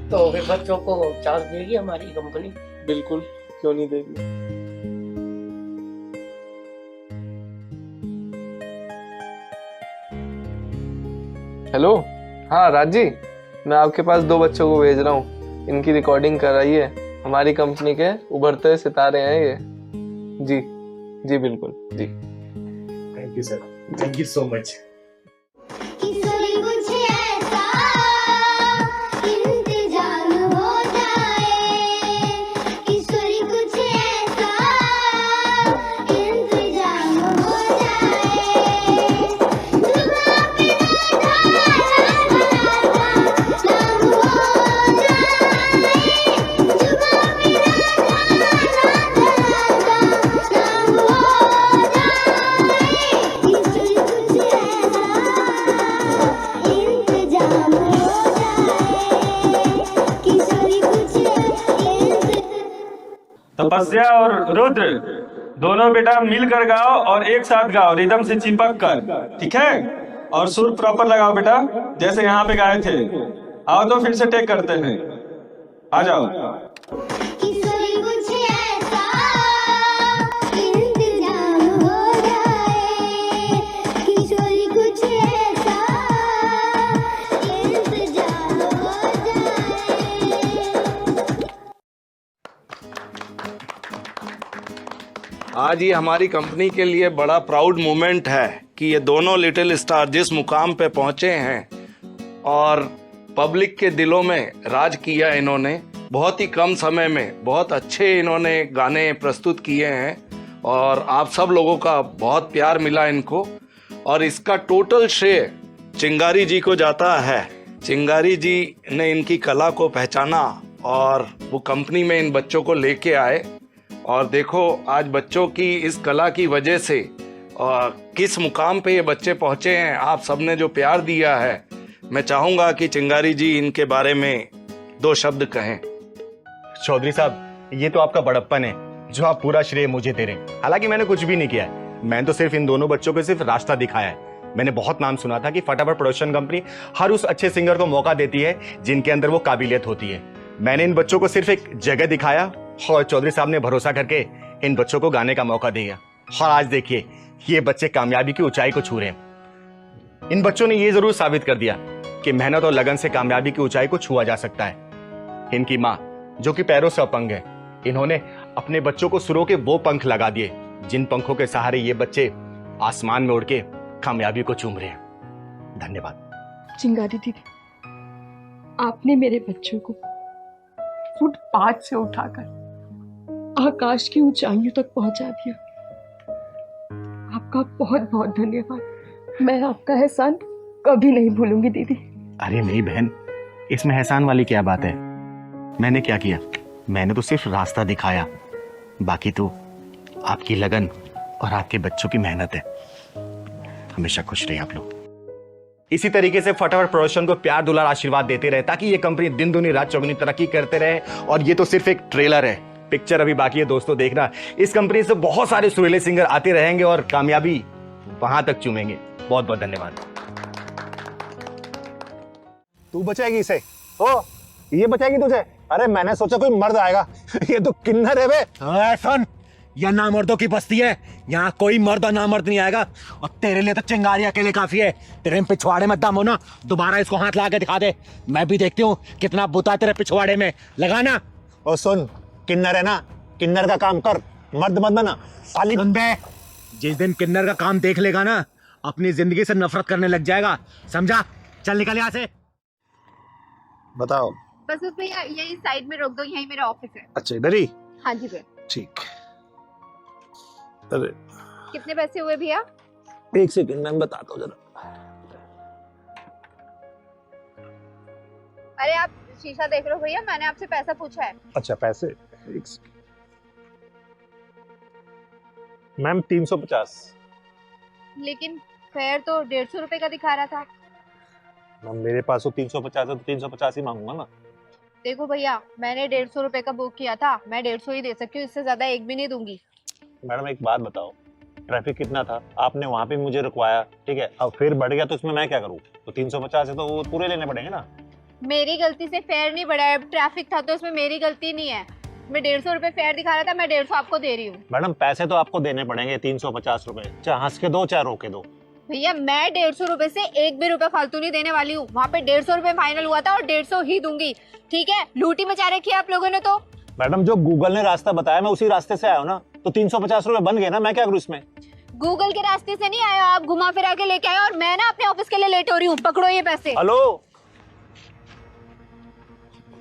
तो फिर बच्चों को चांस देगी हमारी कंपनी? बिल्कुल, क्यों नहीं देगी। हेलो, हाँ राज जी, मैं आपके पास 2 बच्चों को भेज रहा हूँ। इनकी रिकॉर्डिंग कराइए। हमारी कंपनी के उभरते हुए सितारे हैं ये। जी जी बिल्कुल जी। Thank you sir, thank you so much. Tapasya और रुद्र दोनों बेटा मिलकर गाओ और एक साथ गाओ, रिदम से चिपक कर, ठीक है? और सुर प्रॉपर लगाओ बेटा, जैसे यहाँ पे गाए थे। आओ तो फिर से टेक करते हैं, आ जाओ। आज ये हमारी कंपनी के लिए बड़ा प्राउड मोमेंट है कि ये दोनों लिटिल स्टार जिस मुकाम पे पहुंचे हैं और पब्लिक के दिलों में राज किया इन्होंने। बहुत ही कम समय में बहुत अच्छे इन्होंने गाने प्रस्तुत किए हैं और आप सब लोगों का बहुत प्यार मिला इनको। और इसका टोटल श्रेय चिंगारी जी को जाता है। चिंगारी जी ने इनकी कला को पहचाना और वो कंपनी में इन बच्चों को लेके आए। और देखो आज बच्चों की इस कला की वजह से किस मुकाम पे ये बच्चे पहुंचे हैं। आप सबने जो प्यार दिया है, मैं चाहूंगा कि चिंगारी जी इनके बारे में 2 शब्द कहें। चौधरी साहब, ये तो आपका बड़प्पन है जो आप पूरा श्रेय मुझे दे रहे हैं। हालांकि मैंने कुछ भी नहीं किया है, मैंने तो सिर्फ इन दोनों बच्चों को सिर्फ रास्ता दिखाया है। मैंने बहुत नाम सुना था कि फटाफट प्रोडक्शन कंपनी हर उस अच्छे सिंगर को मौका देती है जिनके अंदर वो काबिलियत होती है। मैंने इन बच्चों को सिर्फ एक जगह दिखाया और चौधरी साहब ने भरोसा करके इन बच्चों को गाने का मौका दिया। और आज देखिए ये बच्चे कामयाबी की ऊंचाई को छू रहे हैं। इन बच्चों ने ये जरूर साबित कर दिया कि मेहनत और लगन से कामयाबी की ऊंचाई को छुआ जा सकता है। इनकी माँ जो कि पैरों से अपंग है, इन्होंने अपने बच्चों को सुरों के वो पंख लगा दिए जिन पंखों के सहारे ये बच्चे आसमान में उड़ के कामयाबी को चूम रहे हैं। धन्यवाद। चिंगारी दीदी, आपने मेरे बच्चों को फुटपाथ से उठाकर आकाश की ऊंचाइयों तक पहुंचा दिया। आपका बहुत बहुत धन्यवाद। मैं आपका एहसान कभी नहीं भूलूंगी दीदी। अरे नहीं बहन, इसमें एहसान वाली क्या बात है। मैंने क्या किया, मैंने तो सिर्फ रास्ता दिखाया, बाकी तो आपकी लगन और आपके बच्चों की मेहनत है। हमेशा खुश रहिए आप लोग। इसी तरीके से फटाफट प्रोडक्शन को प्यार दुलार आशीर्वाद देते रहे ताकि ये कंपनी दिन दुनी रात चौगुनी तरक्की करते रहे। और ये तो सिर्फ एक ट्रेलर है, पिक्चर अभी बाकी है दोस्तों देखना। इस कंपनी से बहुत सारे सुरीले सिंगर आते रहेंगे और कामयाबी वहां तक चूमेंगे। बहुत बहुत धन्यवाद। तू बचाएगी इसे? ओ, ये बचाएगी तुझे? अरे मैंने सोचा कोई मर्द आएगा, ये तो किन्नर है बे। सुन, यह नामर्दों की बस्ती है, यहाँ कोई मर्द और नामर्द नहीं आएगा। और तेरे लिए तो चिंगारी अकेले काफी है। तेरे पिछवाड़े में दम हो ना, दोबारा इसको हाथ ला के दिखा दे, मैं भी देखती हूँ कितना बुता तेरे पिछवाड़े में लगाना। और सुन, किन्नर है ना, किन्नर का काम कर, मर्द मत बना। साली बे, जिस दिन किन्नर का काम देख लेगा ना, अपनी जिंदगी से नफरत करने लग जाएगा, समझा? चल निकल यहाँ से। बताओ। बस भैया यही साइड में रोक दो, यही मेरा ऑफिस है। अच्छा, इधर ही? हाँ जी भैया। ठीक। अरे कितने पैसे हुए भैया? एक सेकंड मैं बताता हूँ जरा। अरे आप शीशा देख रहे हो भैया, मैंने आपसे पैसा पूछा है। अच्छा पैसे, एक सेकंड मैम। 350। लेकिन फेयर तो 150 रुपए का दिखा रहा था। मैम मेरे पास तो 350 है तो 350 ही मांगूंगा ना। देखो भैया, मैंने 150 रुपए का बुक किया था, मैं 150 ही दे सकती हूँ, इससे ज्यादा एक भी नहीं दूंगी। मैडम एक बात बताओ, ट्रैफिक कितना था, आपने वहाँ पे मुझे रुकवाया, ठीक है, अब फिर बढ़ गया तो इसमें मैं क्या करूँ? तो 350 है तो वो पूरे लेने पड़ेंगे ना। मेरी गलती से फेयर नहीं बढ़ा है, ट्रैफिक था तो इसमें मेरी गलती नहीं है। मैं 150 रुपए फेयर दिखा रहा था, मैं 150 आपको दे रही हूँ। मैडम पैसे तो आपको देने पड़ेंगे 350 रुपए, चाहे हंस के दो चाहे रोके दो। भैया मैं 150 रुपए से एक भी रुपए फालतू नहीं देने वाली हूँ। वहाँ पे 150 रुपए फाइनल हुआ था और 150 ही दूंगी, ठीक है? लूटी मचा रखी है आप लोगों ने तो। मैडम जो गूगल ने रास्ता बताया मैं उसी रास्ते से आया हूँ ना, तो 350 रुपए बन गए ना, मैं क्या करूँ इसमें? गूगल के रास्ते से नहीं आया, आप घुमा फिरा के लेके आए और मैं ना अपने ऑफिस के लिए लेट हो रही हूँ। पकड़ो ये पैसे। हेलो,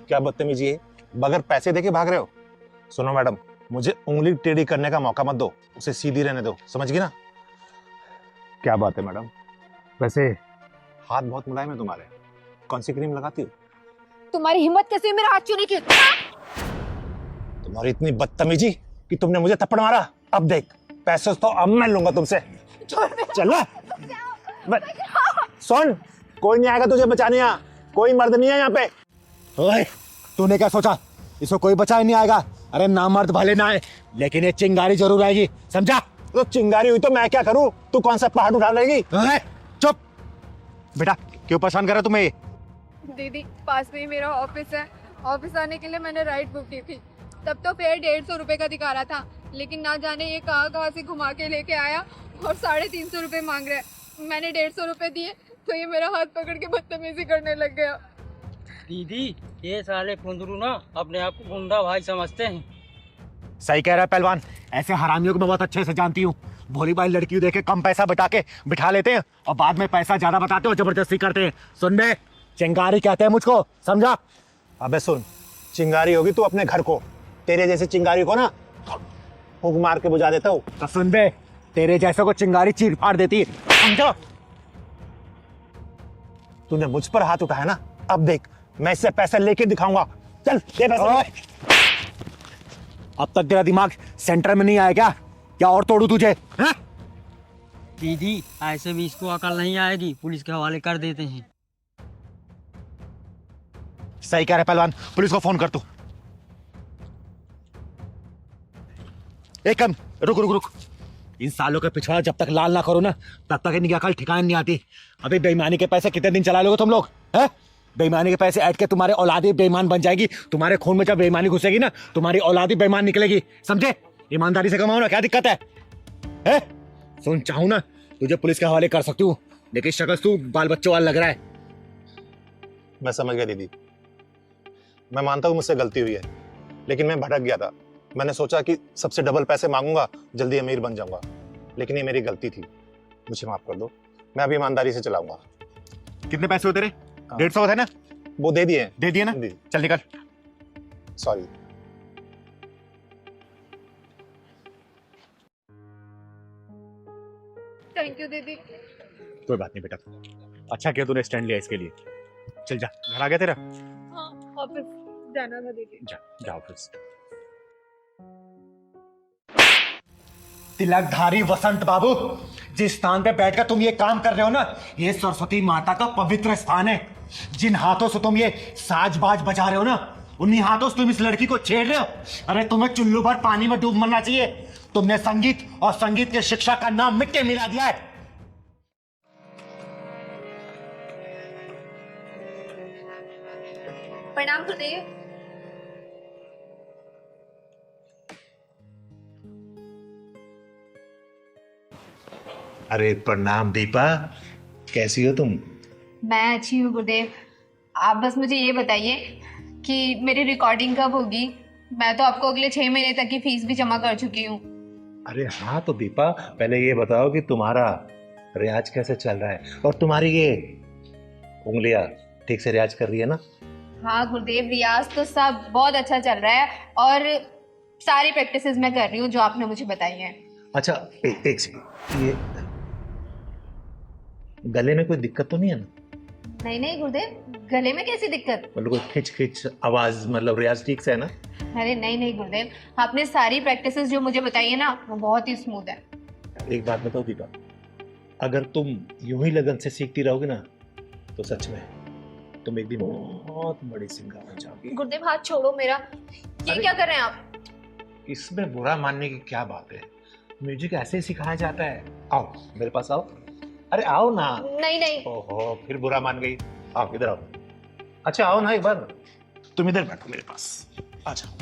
क्या बदतमीजी है, बगैर पैसे देके भाग रहे हो? सुनो मैडम, मुझे उंगली टेढ़ी करने का मौका मत दो, उसे सीधी रहने दो, समझ गई ना? क्या बात है मैडम, वैसे हाथ बहुत मुलायम है तुम्हारे, कौन सी क्रीम लगाती हो? तुम्हारी हिम्मत कैसे हुई मेरा हाथ छूने की? तुम्हारी इतनी बदतमीजी कि तुमने मुझे थप्पड़ मारा। अब देख, पैसे तो अब मैं लूंगा तुमसे। चल सुन, कोई नहीं आएगा तुझे बचाने, यहाँ कोई मर्द नहीं है यहाँ पे। ओए, तूने क्या सोचा इसको कोई बचा ही नहीं आएगा? अरे ना मर्द भले ना आए, लेकिन ये चिंगारी जरूर आएगी, समझा? तो चिंगारी हुई तो मैं क्या करूं? तू कौन सा पहाड़ उठा लेगी? चुप बेटा, क्यों परेशान कर रहा तुम्हें? दीदी पास में ही मेरा ऑफिस है, ऑफिस आने के लिए मैंने राइड बुक की थी, तब तो फेयर 150 रुपए का दिखा रहा था, लेकिन ना जाने ये कहाँ से घुमा के लेके आया और 350 रुपए मांग रहा है। मैंने 150 रुपए दिए तो ये मेरा हाथ पकड़ के बदतमीजी करने लग गया। दीदी ये साले कुंदरू ना अपने आप को गुंडा भाई समझते हैं। सही कह रहा है पहलवान, ऐसे हरामियों को मैं बहुत अच्छे से जानती हूँ। भोली भाई लड़की देख के कम पैसा बता के बिठा लेते हैं और बाद में पैसा ज्यादा बताते हो, जबरदस्ती करते हैं। सुन बे, चिंगारी कहते हैं मुझको, समझा? अबे सुन, चिंगारी होगी तू अपने घर को, तेरे जैसे चिंगारी को ना फूंक मार के बुझा देता हूँ। तो सुन बे, तेरे जैसे को चिंगारी चीर फाड़ देती है, समझो? तूने मुझ पर हाथ उठाया ना, अब देख मैं इससे पैसे लेके दिखाऊंगा। चल दे पैसे। अब तक तेरा दिमाग सेंटर में नहीं आया क्या? क्या और तोड़ू तुझे? हाँ? दीदी ऐसे भी इसको अकल नहीं आएगी, पुलिस के हवाले कर देते हैं। सही कह रहे पहलवान, पुलिस को फोन कर तू। एक कम रुक रुक रुक, इन सालों के पिछवाड़ा जब तक लाल ना करो ना, तब तक इनकी अकल ठिकाने नहीं आती। अभी बेईमानी के पैसे कितने दिन चला लोगे तुम लोग? हैं? बेईमानी के पैसे ऐड के तुम्हारे औलादी बेईमान बन जाएगी। तुम्हारे खून में जब बेईमानी घुसेगी ना, तुम्हारी औलादी बेईमान निकलेगी, समझे? ईमानदारी से कमाओ ना, क्या दिक्कत है? सुन, चाहूं ना तुझे पुलिस के हवाले कर सकती हूँ, लेकिन शक्ल तू बाल बच्चों वाला लग रहा है। मैं समझ गया दीदी, मैं मानता हूँ मुझसे गलती हुई है, लेकिन मैं भटक गया था। मैंने सोचा कि सबसे डबल पैसे मांगूंगा, जल्दी अमीर बन जाऊंगा, लेकिन ये मेरी गलती थी, मुझे माफ कर दो। मैं अभी ईमानदारी से चलाऊंगा। कितने पैसे हो तेरे? 150 है ना? वो दे दिए। दे दिए ना? चल निकल। सॉरी। थैंक यू दीदी। कोई बात नहीं बेटा, अच्छा किया तूने स्टैंड लिया इसके लिए। चल जा, घर आ गया तेरा? हाँ, ऑफिस जाना था दीदी। जा ऑफिस। तिलकधारी वसंत बाबू, जिस स्थान पे बैठकर तुम ये काम कर रहे हो ना, ये सरस्वती माता का पवित्र स्थान है। जिन हाथों से तुम ये साज-बाज बजा रहे हो ना, उन्हीं हाथों से तुम इस लड़की को छेड़ रहे हो। अरे तुम्हें चुल्लू भर पानी में डूब मरना चाहिए। तुमने संगीत और संगीत की शिक्षा का नाम मिट्टी मिला दिया है। प्रणाम गुरुदेव। अरे प्रणाम दीपा, कैसी हो तुम? मैं अच्छी हूँ गुरुदेव। आप बस मुझे ये बताइए कि मेरी रिकॉर्डिंग कब होगी। मैं तो आपको अगले 6 महीने तक की फीस भी जमा कर चुकी हूँ। अरे हाँ, तो दीपा पहले ये बताओ कि तुम्हारा रियाज कैसे चल रहा है, और तुम्हारी ये उंगलियां ठीक से रियाज कर रही है ना? हाँ गुरुदेव, रियाज तो सब बहुत अच्छा चल रहा है और सारी प्रैक्टिसेस मैं कर रही हूँ जो आपने मुझे बताई हैं। अच्छा एक सेकंड, ये गले में कोई दिक्कत तो नहीं है ना? नहीं नहीं गुरुदेव, गले में कैसी दिक्कत? मतलब कोई खिंच खिंच आवाज, मतलब रियाज ठीक से है ना? अरे नहीं नहीं गुरुदेव, आपने सारी प्रैक्टिसेस जो मुझे बताई है ना, वो बहुत ही स्मूथ है। एक बात बताओ दीपा, अगर तुम यूं ही लगन से सीखती रहोगी ना, तो सच में तुम एक दिन बहुत बड़ी सिंगर बन जाओगी। गुरुदेव हाथ छोड़ो मेरा, ये क्या कर रहे हैं आप? इसमें बुरा मानने की क्या बात है, म्यूजिक ऐसे ही सिखाया जाता है। आओ मेरे पास आओ, अरे आओ ना। नहीं नहीं। ओहो, फिर बुरा मान गई। आओ इधर आओ। अच्छा आओ ना एक बार, तुम इधर बैठो मेरे पास, आ जाओ।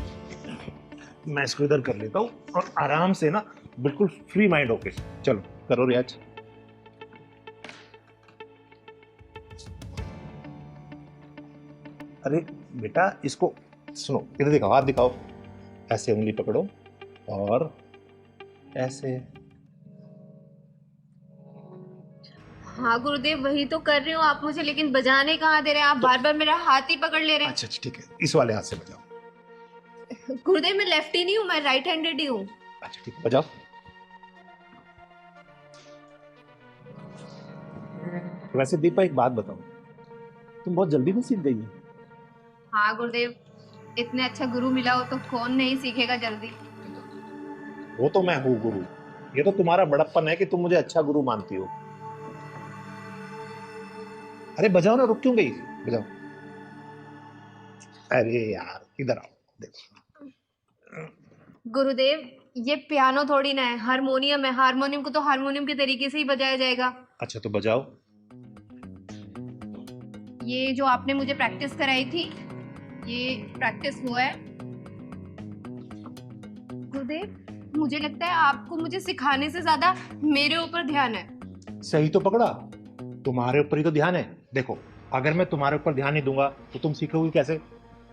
मैं इसको इधर कर लेता हूँ और आराम से ना, बिल्कुल फ्री माइंड होके चलो करो रियाज। अरे बेटा इसको सुनो, इधर दिखाओ, हाथ दिखाओ, ऐसे उंगली पकड़ो और ऐसे। हाँ गुरुदेव, वही तो कर रही हूँ, आप मुझे लेकिन बजाने कहाँ दे रहे हैं? आप बार बार मेरा हाथ ही पकड़ ले रहे हैं। अच्छा ठीक है, इस वाले हाथ से बजाओ। गुरुदेव मैं लेफ्टी नहीं हूँ, मैं राइट हैंडेड ही हूँ। अच्छा ठीक है, बजाओ। वैसे दीपा एक बात बताओ, तुम बहुत जल्दी में सीख गई हो। हाँ गुरुदेव, इतने अच्छा गुरु मिला हो तो कौन नहीं सीखेगा जल्दी। वो तो मैं हूँ गुरु, ये तो तुम्हारा बड़प्पन है कि तुम मुझे अच्छा गुरु मानती हो। अरे बजाओ ना, रुक क्यों गई, बजाओ। अरे यार इधर आओ, देखो। गुरुदेव ये पियानो थोड़ी ना है, हारमोनियम है। हारमोनियम को तो हारमोनियम के तरीके से ही बजाया जाएगा। अच्छा तो बजाओ। ये जो आपने मुझे प्रैक्टिस कराई थी, ये प्रैक्टिस हुआ है। गुरुदेव मुझे लगता है आपको मुझे सिखाने से ज्यादा मेरे ऊपर ध्यान है। सही तो पकड़ा, तुम्हारे ऊपर ही तो ध्यान है। देखो अगर मैं तुम्हारे ऊपर ध्यान नहीं दूंगा तो तुम सीखोगी कैसे?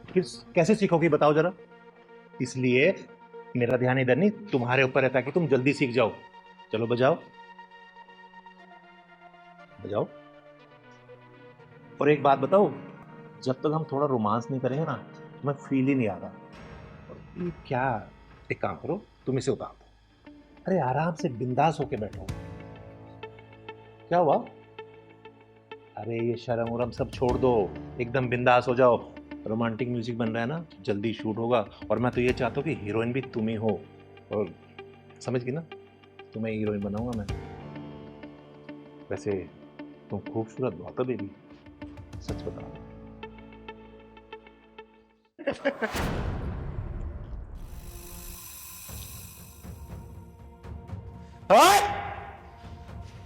फिर कैसे सीखोगी बताओ जरा। इसलिए मेरा ध्यान इधर नहीं, तुम्हारे ऊपर है, ताकि तुम जल्दी सीख जाओ। चलो बजाओ बजाओ। और एक बात बताओ, जब तक हम थोड़ा रोमांस नहीं करेंगे ना, तुम्हें फील ही नहीं आ रहा। और ये क्या, एक काम करो, तुम इसे उतार दो। अरे आराम से बिंदास होके बैठो। क्या हुआ? अरे ये शर्म उरम सब छोड़ दो, एकदम बिंदास हो जाओ। रोमांटिक म्यूजिक बन रहा है ना, जल्दी शूट होगा। और मैं तो ये चाहता हूँ कि हीरोइन भी तुम ही हो। और समझ गई ना, तुम्हें हीरोइन बनाऊंगा मैं। वैसे तुम खूबसूरत बहुत हो बेबी, सच बता।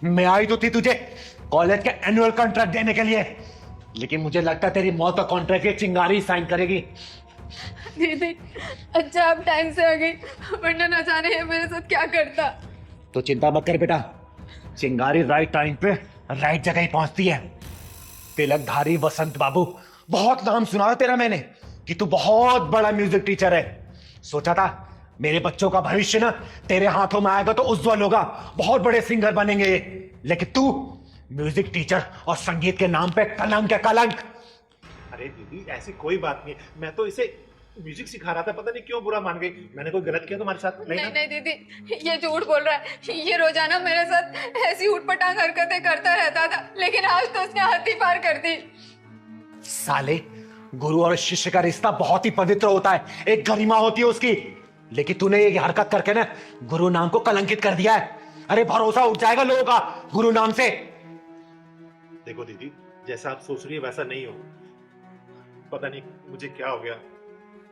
मैं आई तो थी तुझे कॉलेज का एनुअल कॉन्ट्रैक्ट देने के लिए, लेकिन मुझे लगता है तेरी मौत का कॉन्ट्रैक्ट एक चिंगारी साइन करेगी। दीदी अच्छा आप टाइम से आ गई, वरना न जाने ये मेरे साथ क्या करता। तो चिंता मत कर बेटा, चिंगारी राइट टाइम पे राइट जगह ही पहुंचती है। तिलकधारी वसंत बाबू, बहुत नाम सुना है तेरा मैंने कि तू बहुत बड़ा म्यूजिक टीचर है। सोचा था मेरे बच्चों का भविष्य ना तेरे हाथों में आएगा तो उज्जवल होगा, बहुत बड़े सिंगर बनेंगे ये। लेकिन तू म्यूजिक टीचर और संगीत के नाम पे कलंक है, कलंक। अरे दीदी ऐसी कोई बात नहीं, मैं तो इसे म्यूजिक सिखा रहा था, पता नहीं क्यों बुरा मान गई। मैंने कोई गलत किया तुम्हारे साथ? नहीं नहीं दीदी, ये झूठ बोल रहा है। ये रोजाना मेरे साथ ऐसी उठपटांग हरकतें करता रहता था, लेकिन आज तो उसने हद ही पार कर दी। साले, गुरु और शिष्य का रिश्ता बहुत ही पवित्र होता है, एक गरिमा होती है उसकी। लेकिन तूने ये हरकत करके ना गुरु नाम को कलंकित कर दिया है। अरे भरोसा उठ जाएगा लोगों का गुरु नाम से। देखो दीदी, जैसा आप सोच रही है वैसा नहीं हो। पता नहीं मुझे क्या हो गया,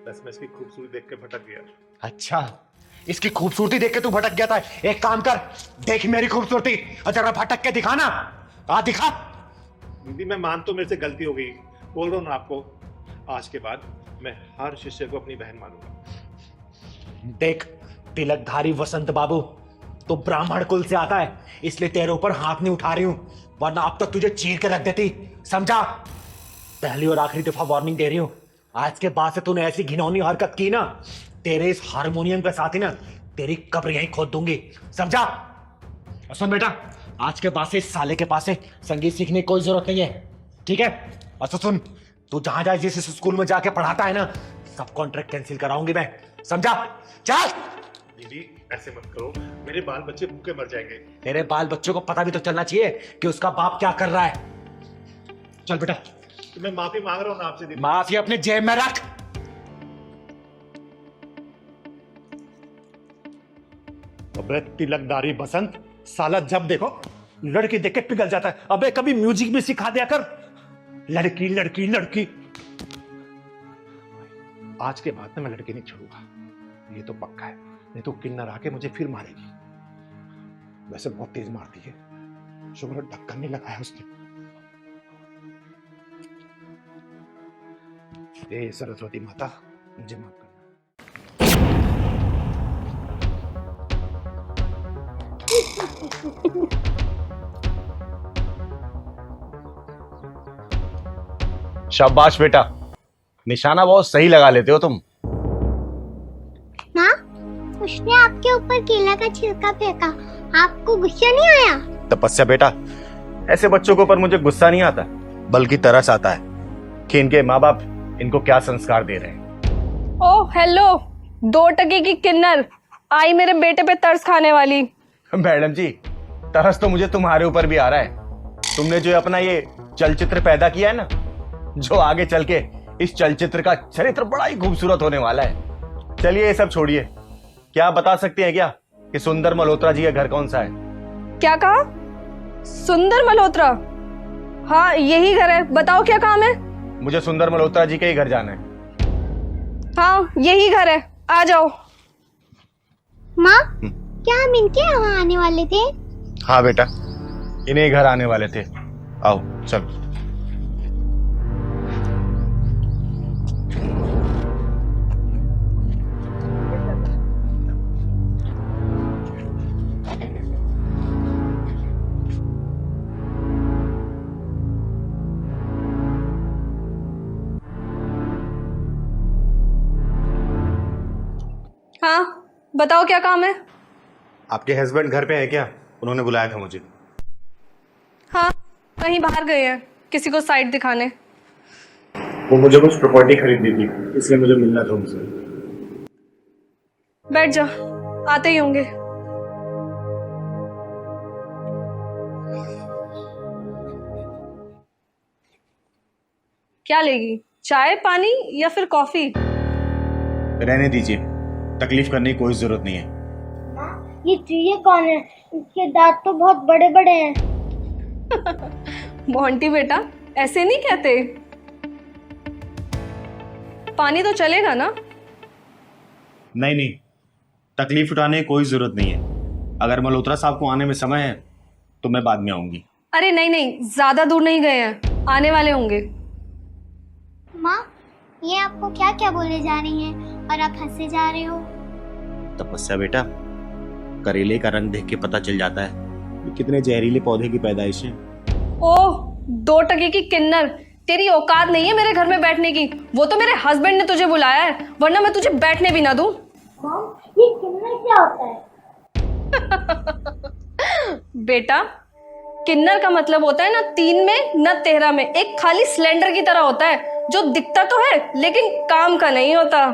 बस मैं इसकी खूबसूरती देख के भटक गया। अच्छा, इसकी खूबसूरती देख के तू भटक गया था। एक काम कर, देख मेरी खूबसूरती और जरा भटक के दिखा ना। आ दिखा। दीदी मैं मान तो मेरे से गलती हो गई, बोल रहा हूँ ना आपको, आज के बाद मैं हर शिष्य को अपनी बहन मानूंगा। देख तिलकधारी वसंत बाबू, तो ब्राह्मण कुल से आता है, इसलिए तेरे ऊपर हाथ नहीं उठा रही हूं, वरना अब तक तुझे चीर के रख देती। समझा? पहली और आखिरी दफा वार्निंग दे रही हूं, आज के बाद से तूने ऐसी घिनौनी हरकत की ना, तेरे इस हारमोनियम के साथ ही ना तेरी कब्र यहीं खोद दूंगी। समझा? और सुन बेटा, आज के बाद से इस साले के पास से संगीत सीखने की कोई जरूरत नहीं है, ठीक है? और सुन, तू जहां जहां जिस स्कूल में जाके पढ़ाता है ना, सब कॉन्ट्रैक्ट कैंसिल कराऊंगी मैं। समझा? चल। दीदी ऐसे मत करो, मेरे बाल बच्चे भूखे मर जाएंगे। तेरे बाल बच्चों को पता भी तो चलना चाहिए कि उसका बाप क्या कर रहा है। चल बेटा। तो मैं माफी मांग रहा हूँ ना आपसे दीदी। माफी अपने जेब में रख। अबे तिलकधारी बसंत, साला जब देखो लड़की देख के पिघल जाता है। अबे कभी म्यूजिक भी सिखा दिया कर। लड़की लड़की लड़की। आज के बाद मैं लड़की नहीं छोड़ूंगा, ये तो पक्का है। नहीं तो किन्नर आके मुझे फिर मारेगी। वैसे बहुत तेज मारती है, शुक्र ढक्कन नहीं लगाया उसने। हे सरस्वती माता, मुझे माफ करना। शाबाश बेटा, निशाना बहुत सही लगा लेते हो तुम। माँ, उसने आपके ऊपर केला का छिलका फेंका, आपको गुस्सा नहीं आया? तपस्या बेटा, ऐसे बच्चों के ऊपर मुझे गुस्सा नहीं आता, बल्कि तरस आता है कि इनके माँ बाप इनको क्या संस्कार दे रहे हैं। ओह हेलो, 2 टके की किन्नर आई मेरे बेटे पे तरस खाने वाली। मैडम जी, तरस तो मुझे तुम्हारे ऊपर भी आ रहा है। तुमने जो अपना ये चलचित्र पैदा किया है ना, जो आगे चल के इस चलचित्र का चरित्र बड़ा ही खूबसूरत होने वाला है। चलिए ये सब छोड़िए, क्या आप बता सकते हैं क्या कि सुंदर मल्होत्रा जी का घर कौन सा है? क्या कहा? सुंदर मल्होत्रा? हाँ यही घर है, बताओ क्या काम है? मुझे सुंदर मल्होत्रा जी के ही घर जाना है। हाँ यही घर है, आ जाओ। माँ, क्या हम इनके यहाँ आने वाले थे? हाँ बेटा, इन्हें घर आने वाले थे। आओ चल। हाँ बताओ क्या काम है? आपके हस्बैंड घर पे है क्या? उन्होंने बुलाया था मुझे। हाँ कहीं बाहर गए हैं, किसी को साइट दिखाने। वो मुझे कुछ प्रॉपर्टी खरीदनी थी, इसलिए मुझे मिलना था उनसे। बैठ जा, आते ही होंगे। क्या लेगी, चाय पानी या फिर कॉफी? रहने दीजिए, तकलीफ करने की कोई जरूरत नहीं है। ये चूहे कौन है? इसके दांत तो बहुत बड़े बड़े हैं। मोंटी बेटा, ऐसे नहीं कहते। पानी तो चलेगा ना? नहीं नहीं, तकलीफ उठाने की कोई जरूरत नहीं है। अगर मल्होत्रा साहब को आने में समय है तो मैं बाद में आऊंगी। अरे नहीं नहीं, ज्यादा दूर नहीं गए हैं, आने वाले होंगे। माँ, ये आपको क्या क्या बोले जा रही हैं और आप हंसे जा रहे हो? तपस्या बेटा, करेले का रंग देख के पता चल जाता है कि कितने जहरीले पौधे की पैदाइश है। ओह 2 टके की किन्नर, तेरी औकात नहीं है मेरे घर में बैठने की। वो तो मेरे हस्बैंड ने तुझे बुलाया है, वरना मैं तुझे बैठने भी ना दूं। ये किन्नर क्या होता है? बेटा, किन्नर का मतलब होता है ना 3 में ना 13 में, एक खाली सिलेंडर की तरह होता है जो दिखता तो है लेकिन काम का नहीं होता।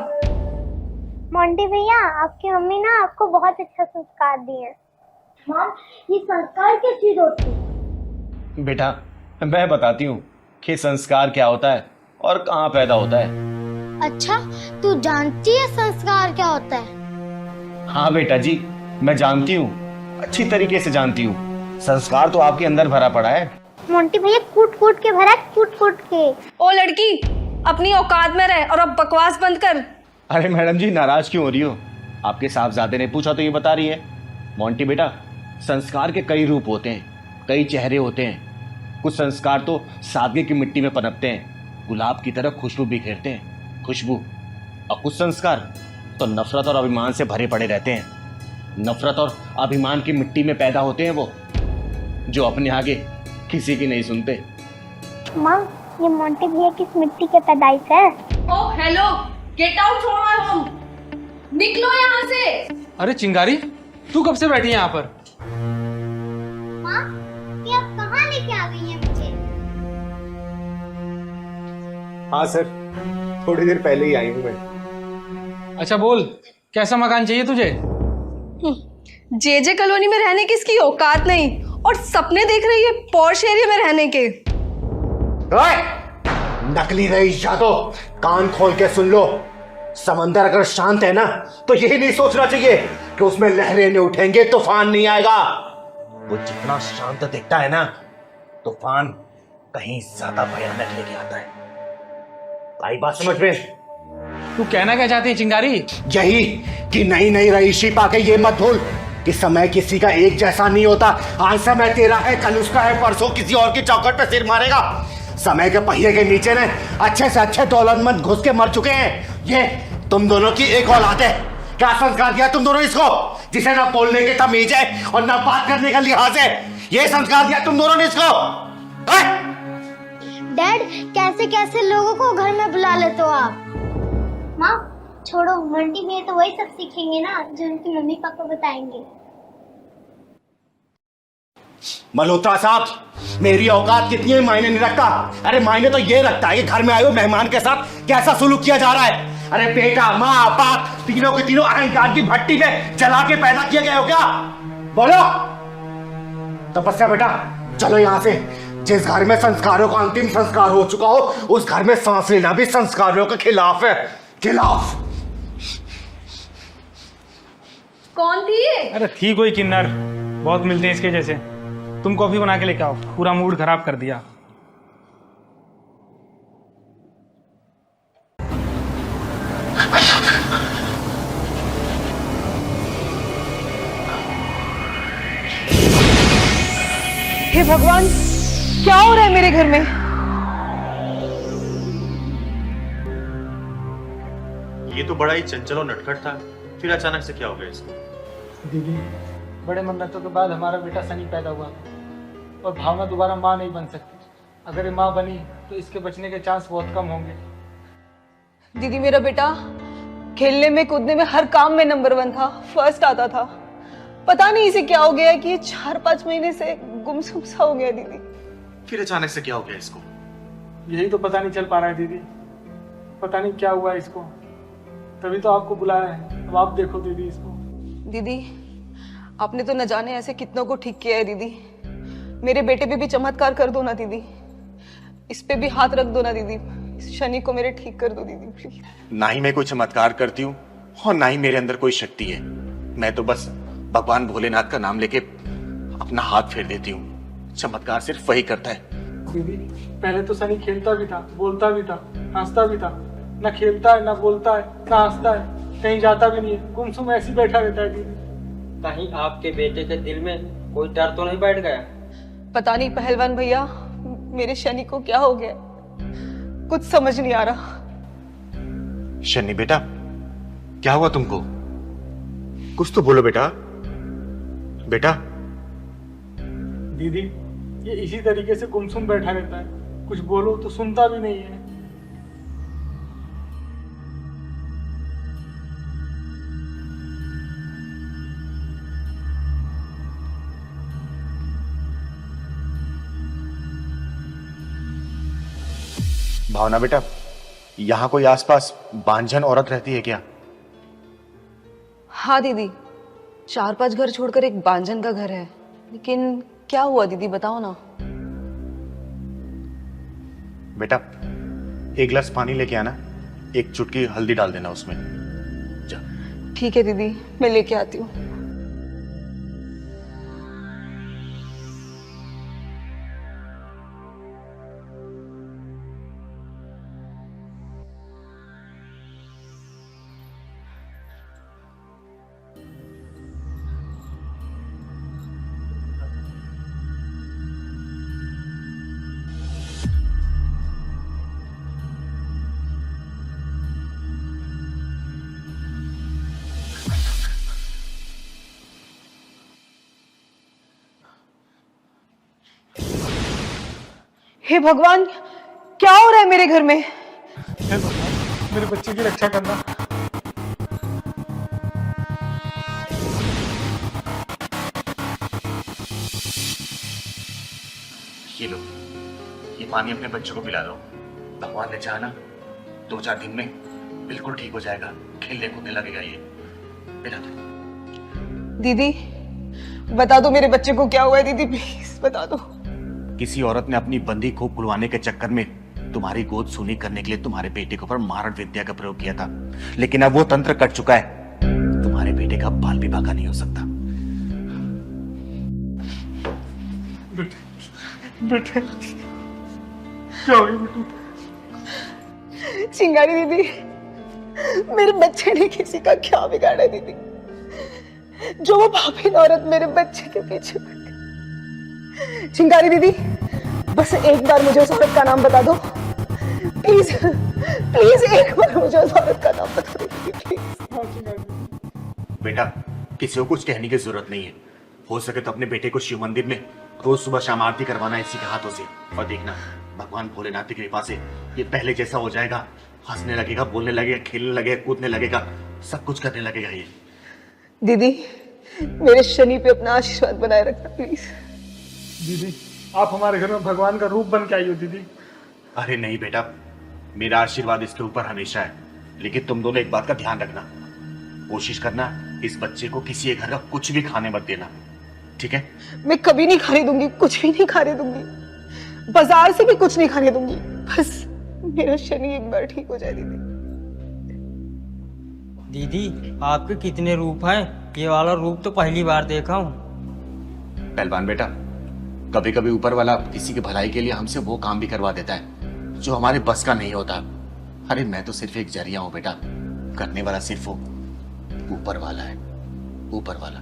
मोंटी भैया, आपकी मम्मी ना आपको बहुत अच्छा संस्कार दिए। मॉम, ये संस्कार क्या चीज होती है? बेटा मैं बताती हूँ कि संस्कार क्या होता है और कहाँ पैदा होता है। अच्छा, तू जानती है संस्कार क्या होता है? हाँ बेटा जी, मैं जानती हूँ, अच्छी तरीके से जानती हूँ। संस्कार तो आपके अंदर भरा पड़ा है। मोंटी भैया कूट कूट के भरा, कूट कूट के। ओ लड़की, अपनी औकात में रह और अब बकवास बंद कर। अरे मैडम जी, नाराज क्यों हो रही हो? आपके साहबजादे ने पूछा तो ये बता रही है। मोंटी बेटा, संस्कार के कई रूप होते हैं, कई चेहरे होते हैं। कुछ संस्कार तो सादगी की मिट्टी में पनपते हैं, गुलाब की तरह खुशबू बिखेरते हैं, खुशबू। और कुछ संस्कार तो नफरत और अभिमान से भरे पड़े रहते हैं। नफरत और अभिमान की मिट्टी में पैदा होते हैं वो, जो अपने आगे किसी की नहीं सुनते। माँ, ये मोंटी भैया किस मिट्टी के पैदाइश है? Oh hello, get out from my home. निकलो यहाँ से। अरे चिंगारी, तू कब से बैठी है यहाँ पर? माँ, ये आप कहाँ लेके आ गई हैं मुझे? हाँ सर, थोड़ी देर पहले ही आई हूँ मैं। अच्छा बोल, कैसा मकान चाहिए तुझे? जे कॉलोनी में रहने की इसकी औकात नहीं, और सपने देख रही है पॉश एरिया में रहने के। नकली रईस जादो, कान खोल के सुन लो। समंदर अगर शांत है ना, तो यही नहीं सोचना चाहिए कि उसमें लहरें नहीं उठेंगे, तूफान नहीं आएगा। वो जितना शांत दिखता है ना, तूफान कहीं ज्यादा भयानक लेके आता है। आई बात समझ में? तू कहना क्या चाहती है चिंगारी? यही कि नई नई रईसी पाके ये मत भूल कि समय किसी का एक जैसा नहीं होता। आज समय तेरा है, कल उसका है, परसों किसी और की चौखट पे सिर मारेगा। समय के पहिए के नीचे ने अच्छे से अच्छे दौलतमंद घुस के मर चुके हैं। ये तुम दोनों की एक औलाद है। क्या संस्कार दिया तुम दोनों इसको, जिसे ना बोलने की तमीज है और ना बात करने का लिहाज है? ये संस्कार दिया तुम दोनों ने इसको? डैड, कैसे कैसे लोगों को घर में बुला लेते हो आप? माँ छोड़ो, मोंटी भैया तो वही सब सीखेंगे ना जो उनकी मम्मी पापा बताएंगे। मल्होत्रा साहब, मेरी औकात कितनी है मायने नहीं रखता। अरे मायने तो ये रखता है कि घर में आए हुए मेहमान के साथ कैसा सुलूक किया जा रहा है। अरे बेटा, माँ, बाप, तीनों के तीनों अहंकार की भट्टी में जला के पैदा किए गए हो क्या? बोलो। तपस्या बेटा, चलो यहाँ से। जिस घर में संस्कारों का अंतिम संस्कार हो चुका हो, उस घर में सांस लेना भी संस्कारों के खिलाफ है। खिलाफ। कौन थी ये? अरे थी कोई किन्नर, बहुत मिलते हैं इसके जैसे। तुम कॉफी बना के लेके आओ, पूरा मूड खराब कर दिया। हे भगवान, क्या हो रहा है मेरे घर में? ये तो बड़ा ही चंचल और नटखट था, फिर अचानक से क्या हो गया इसको? दीदी, बड़े मन्नतों के बाद हमारा बेटा सनी पैदा हुआ और भावना दोबारा माँ नहीं बन सकती। अगर ये माँ बनी तो इसके बचने के चांस बहुत कम होंगे। दीदी, मेरा बेटा खेलने में कूदने में हर काम में नंबर 1 था, फर्स्ट आता था। पता नहीं इसे क्या हो गया कि ये 4-5 महीने से गुमसुम सा हो गया दीदी। फिर अचानक से क्या हो गया इसको? यही तो पता नहीं चल पा रहा है दीदी, पता नहीं क्या हुआ इसको। तभी तो आपको बुलाया है, अब आप देखो दीदी इसको। दीदी, आपने तो न जाने ऐसे कितनों को ठीक किया है दीदी। मेरे बेटे पे भी चमत्कार कर दो ना दीदी, इस पे भी हाथ रख दो ना दीदी। इस शनि को मेरे ठीक कर दो दीदी, प्लीज। ना ही मैं कोई चमत्कार करती हूँ और ना ही मेरे अंदर कोई शक्ति है। मैं तो बस भगवान भोलेनाथ का नाम लेके अपना हाथ फेर देती हूँ। चमत्कार सिर्फ वही करता है। दीदी, पहले तो सनी खेलता भी था, बोलता भी था, हंसता भी था। ना खेलता है, ना बोलता है, ना हंसता है, कहीं जाता भी नहीं है, गुमसुम ऐसे ही बैठा रहता है दीदी। कहीं आपके बेटे के दिल में कोई डर तो नहीं बैठ गया? पता नहीं पहलवान भैया, मेरे शनि को क्या हो गया, कुछ समझ नहीं आ रहा। शनि बेटा, क्या हुआ तुमको? कुछ तो बोलो बेटा। बेटा। दीदी, ये इसी तरीके से गुमसुम बैठा रहता है, कुछ बोलो तो सुनता भी नहीं है। भावना बेटा, यहाँ कोई आसपास बांझन औरत रहती है क्या? हाँ दीदी, 4-5 घर छोड़कर एक बांझन का घर है। लेकिन क्या हुआ दीदी, बताओ ना। बेटा, एक गिलास पानी लेके आना, एक चुटकी हल्दी डाल देना उसमें। जा। ठीक है दीदी, मैं लेके आती हूँ। हे भगवान, क्या हो रहा है मेरे घर में? हे भगवान, मेरे बच्चे की रक्षा करना। ये लो, ये पानी अपने बच्चों को पिला दो। भगवान ने चाहा ना 2-4 दिन में बिल्कुल ठीक हो जाएगा, खेलने कूदने लगेगा ये। पिला दो। दीदी बता दो मेरे बच्चे को क्या हुआ है, दीदी प्लीज बता दो। किसी औरत ने अपनी बंदी को खुलवाने के चक्कर में तुम्हारी गोद सूनी करने के लिए तुम्हारे बेटे के ऊपर मारण विद्या का प्रयोग किया था, लेकिन अब वो तंत्र कट चुका है। तुम्हारे बेटे का बाल भी बाका नहीं हो सकता। बेटे क्या हो गया बेटे? चिंगारी दीदी, मेरे बच्चे ने किसी का क्या बिगाड़ा दीदी? जो वो पापी औरत मेरे बच्चे के पीछे पड़ गई। चिंगारी दीदी, बस एक बार मुझे उस औरत का नाम बता दो प्लीज, प्लीज एक बार मुझे उस औरत का नाम बता दो दीदी प्लीज। बेटा, किसी को कुछ कहने की जरूरत नहीं है। हो सके तो अपने बेटे को शिव मंदिर में रोज सुबह शाम आरती करवाना इसी के हाथों से, और देखना भगवान भोलेनाथ की कृपा से ये पहले जैसा हो जाएगा। हंसने लगेगा, बोलने लगेगा, खेलने लगेगा, कूदने लगेगा, सब कुछ करने लगेगा ये। दीदी मेरे शनि पे अपना आशीर्वाद बनाए रखना प्लीज। दीदी आप हमारे घर में भगवान का रूप बन के आई हो दीदी। अरे नहीं बेटा, मेरा आशीर्वाद इसके ऊपर हमेशा है, लेकिन तुम दोनों एक बात का ध्यान रखना। कोशिश करना इस बच्चे को किसी एक घर का कुछ भी खाने मत देना, ठीक है? मैं कभी नहीं खाने दूंगी, कुछ भी नहीं खाने दूंगी, बाजार से भी कुछ नहीं खाने दूंगी। बस मेरा शनि एक बार ठीक हो जाए दीदी। दीदी आपके कितने रूप हैं? ये वाला रूप तो पहली बार देखा हूँ। पहलवान बेटा, कभी कभी ऊपर वाला किसी की भलाई के लिए हमसे वो काम भी करवा देता है जो हमारे बस का नहीं होता। अरे मैं तो सिर्फ एक जरिया हूं बेटा, करने वाला सिर्फ वो ऊपर वाला है, ऊपर वाला।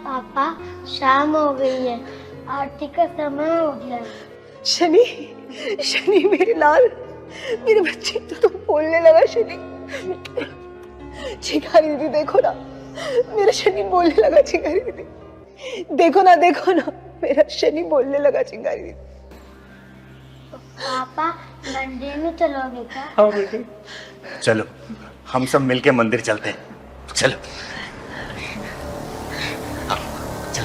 पापा शाम हो गई है, आरती का समय हो गया है। शनि, शनि मेरे लाल, मेरे बच्चे तो बोलने लगा शनि। चिंगारी दीदी देखो ना, मेरा शनि बोलने लगा। चिंगारी दीदी देखो ना, देखो ना, मेरा शनि बोलने लगा। चिंगारी दीदी पापा मंदिर में चलोगे क्या? हाँ बेटे चलो हम सब मिलके मंदिर चलते हैं, चलो। हाँ, चल।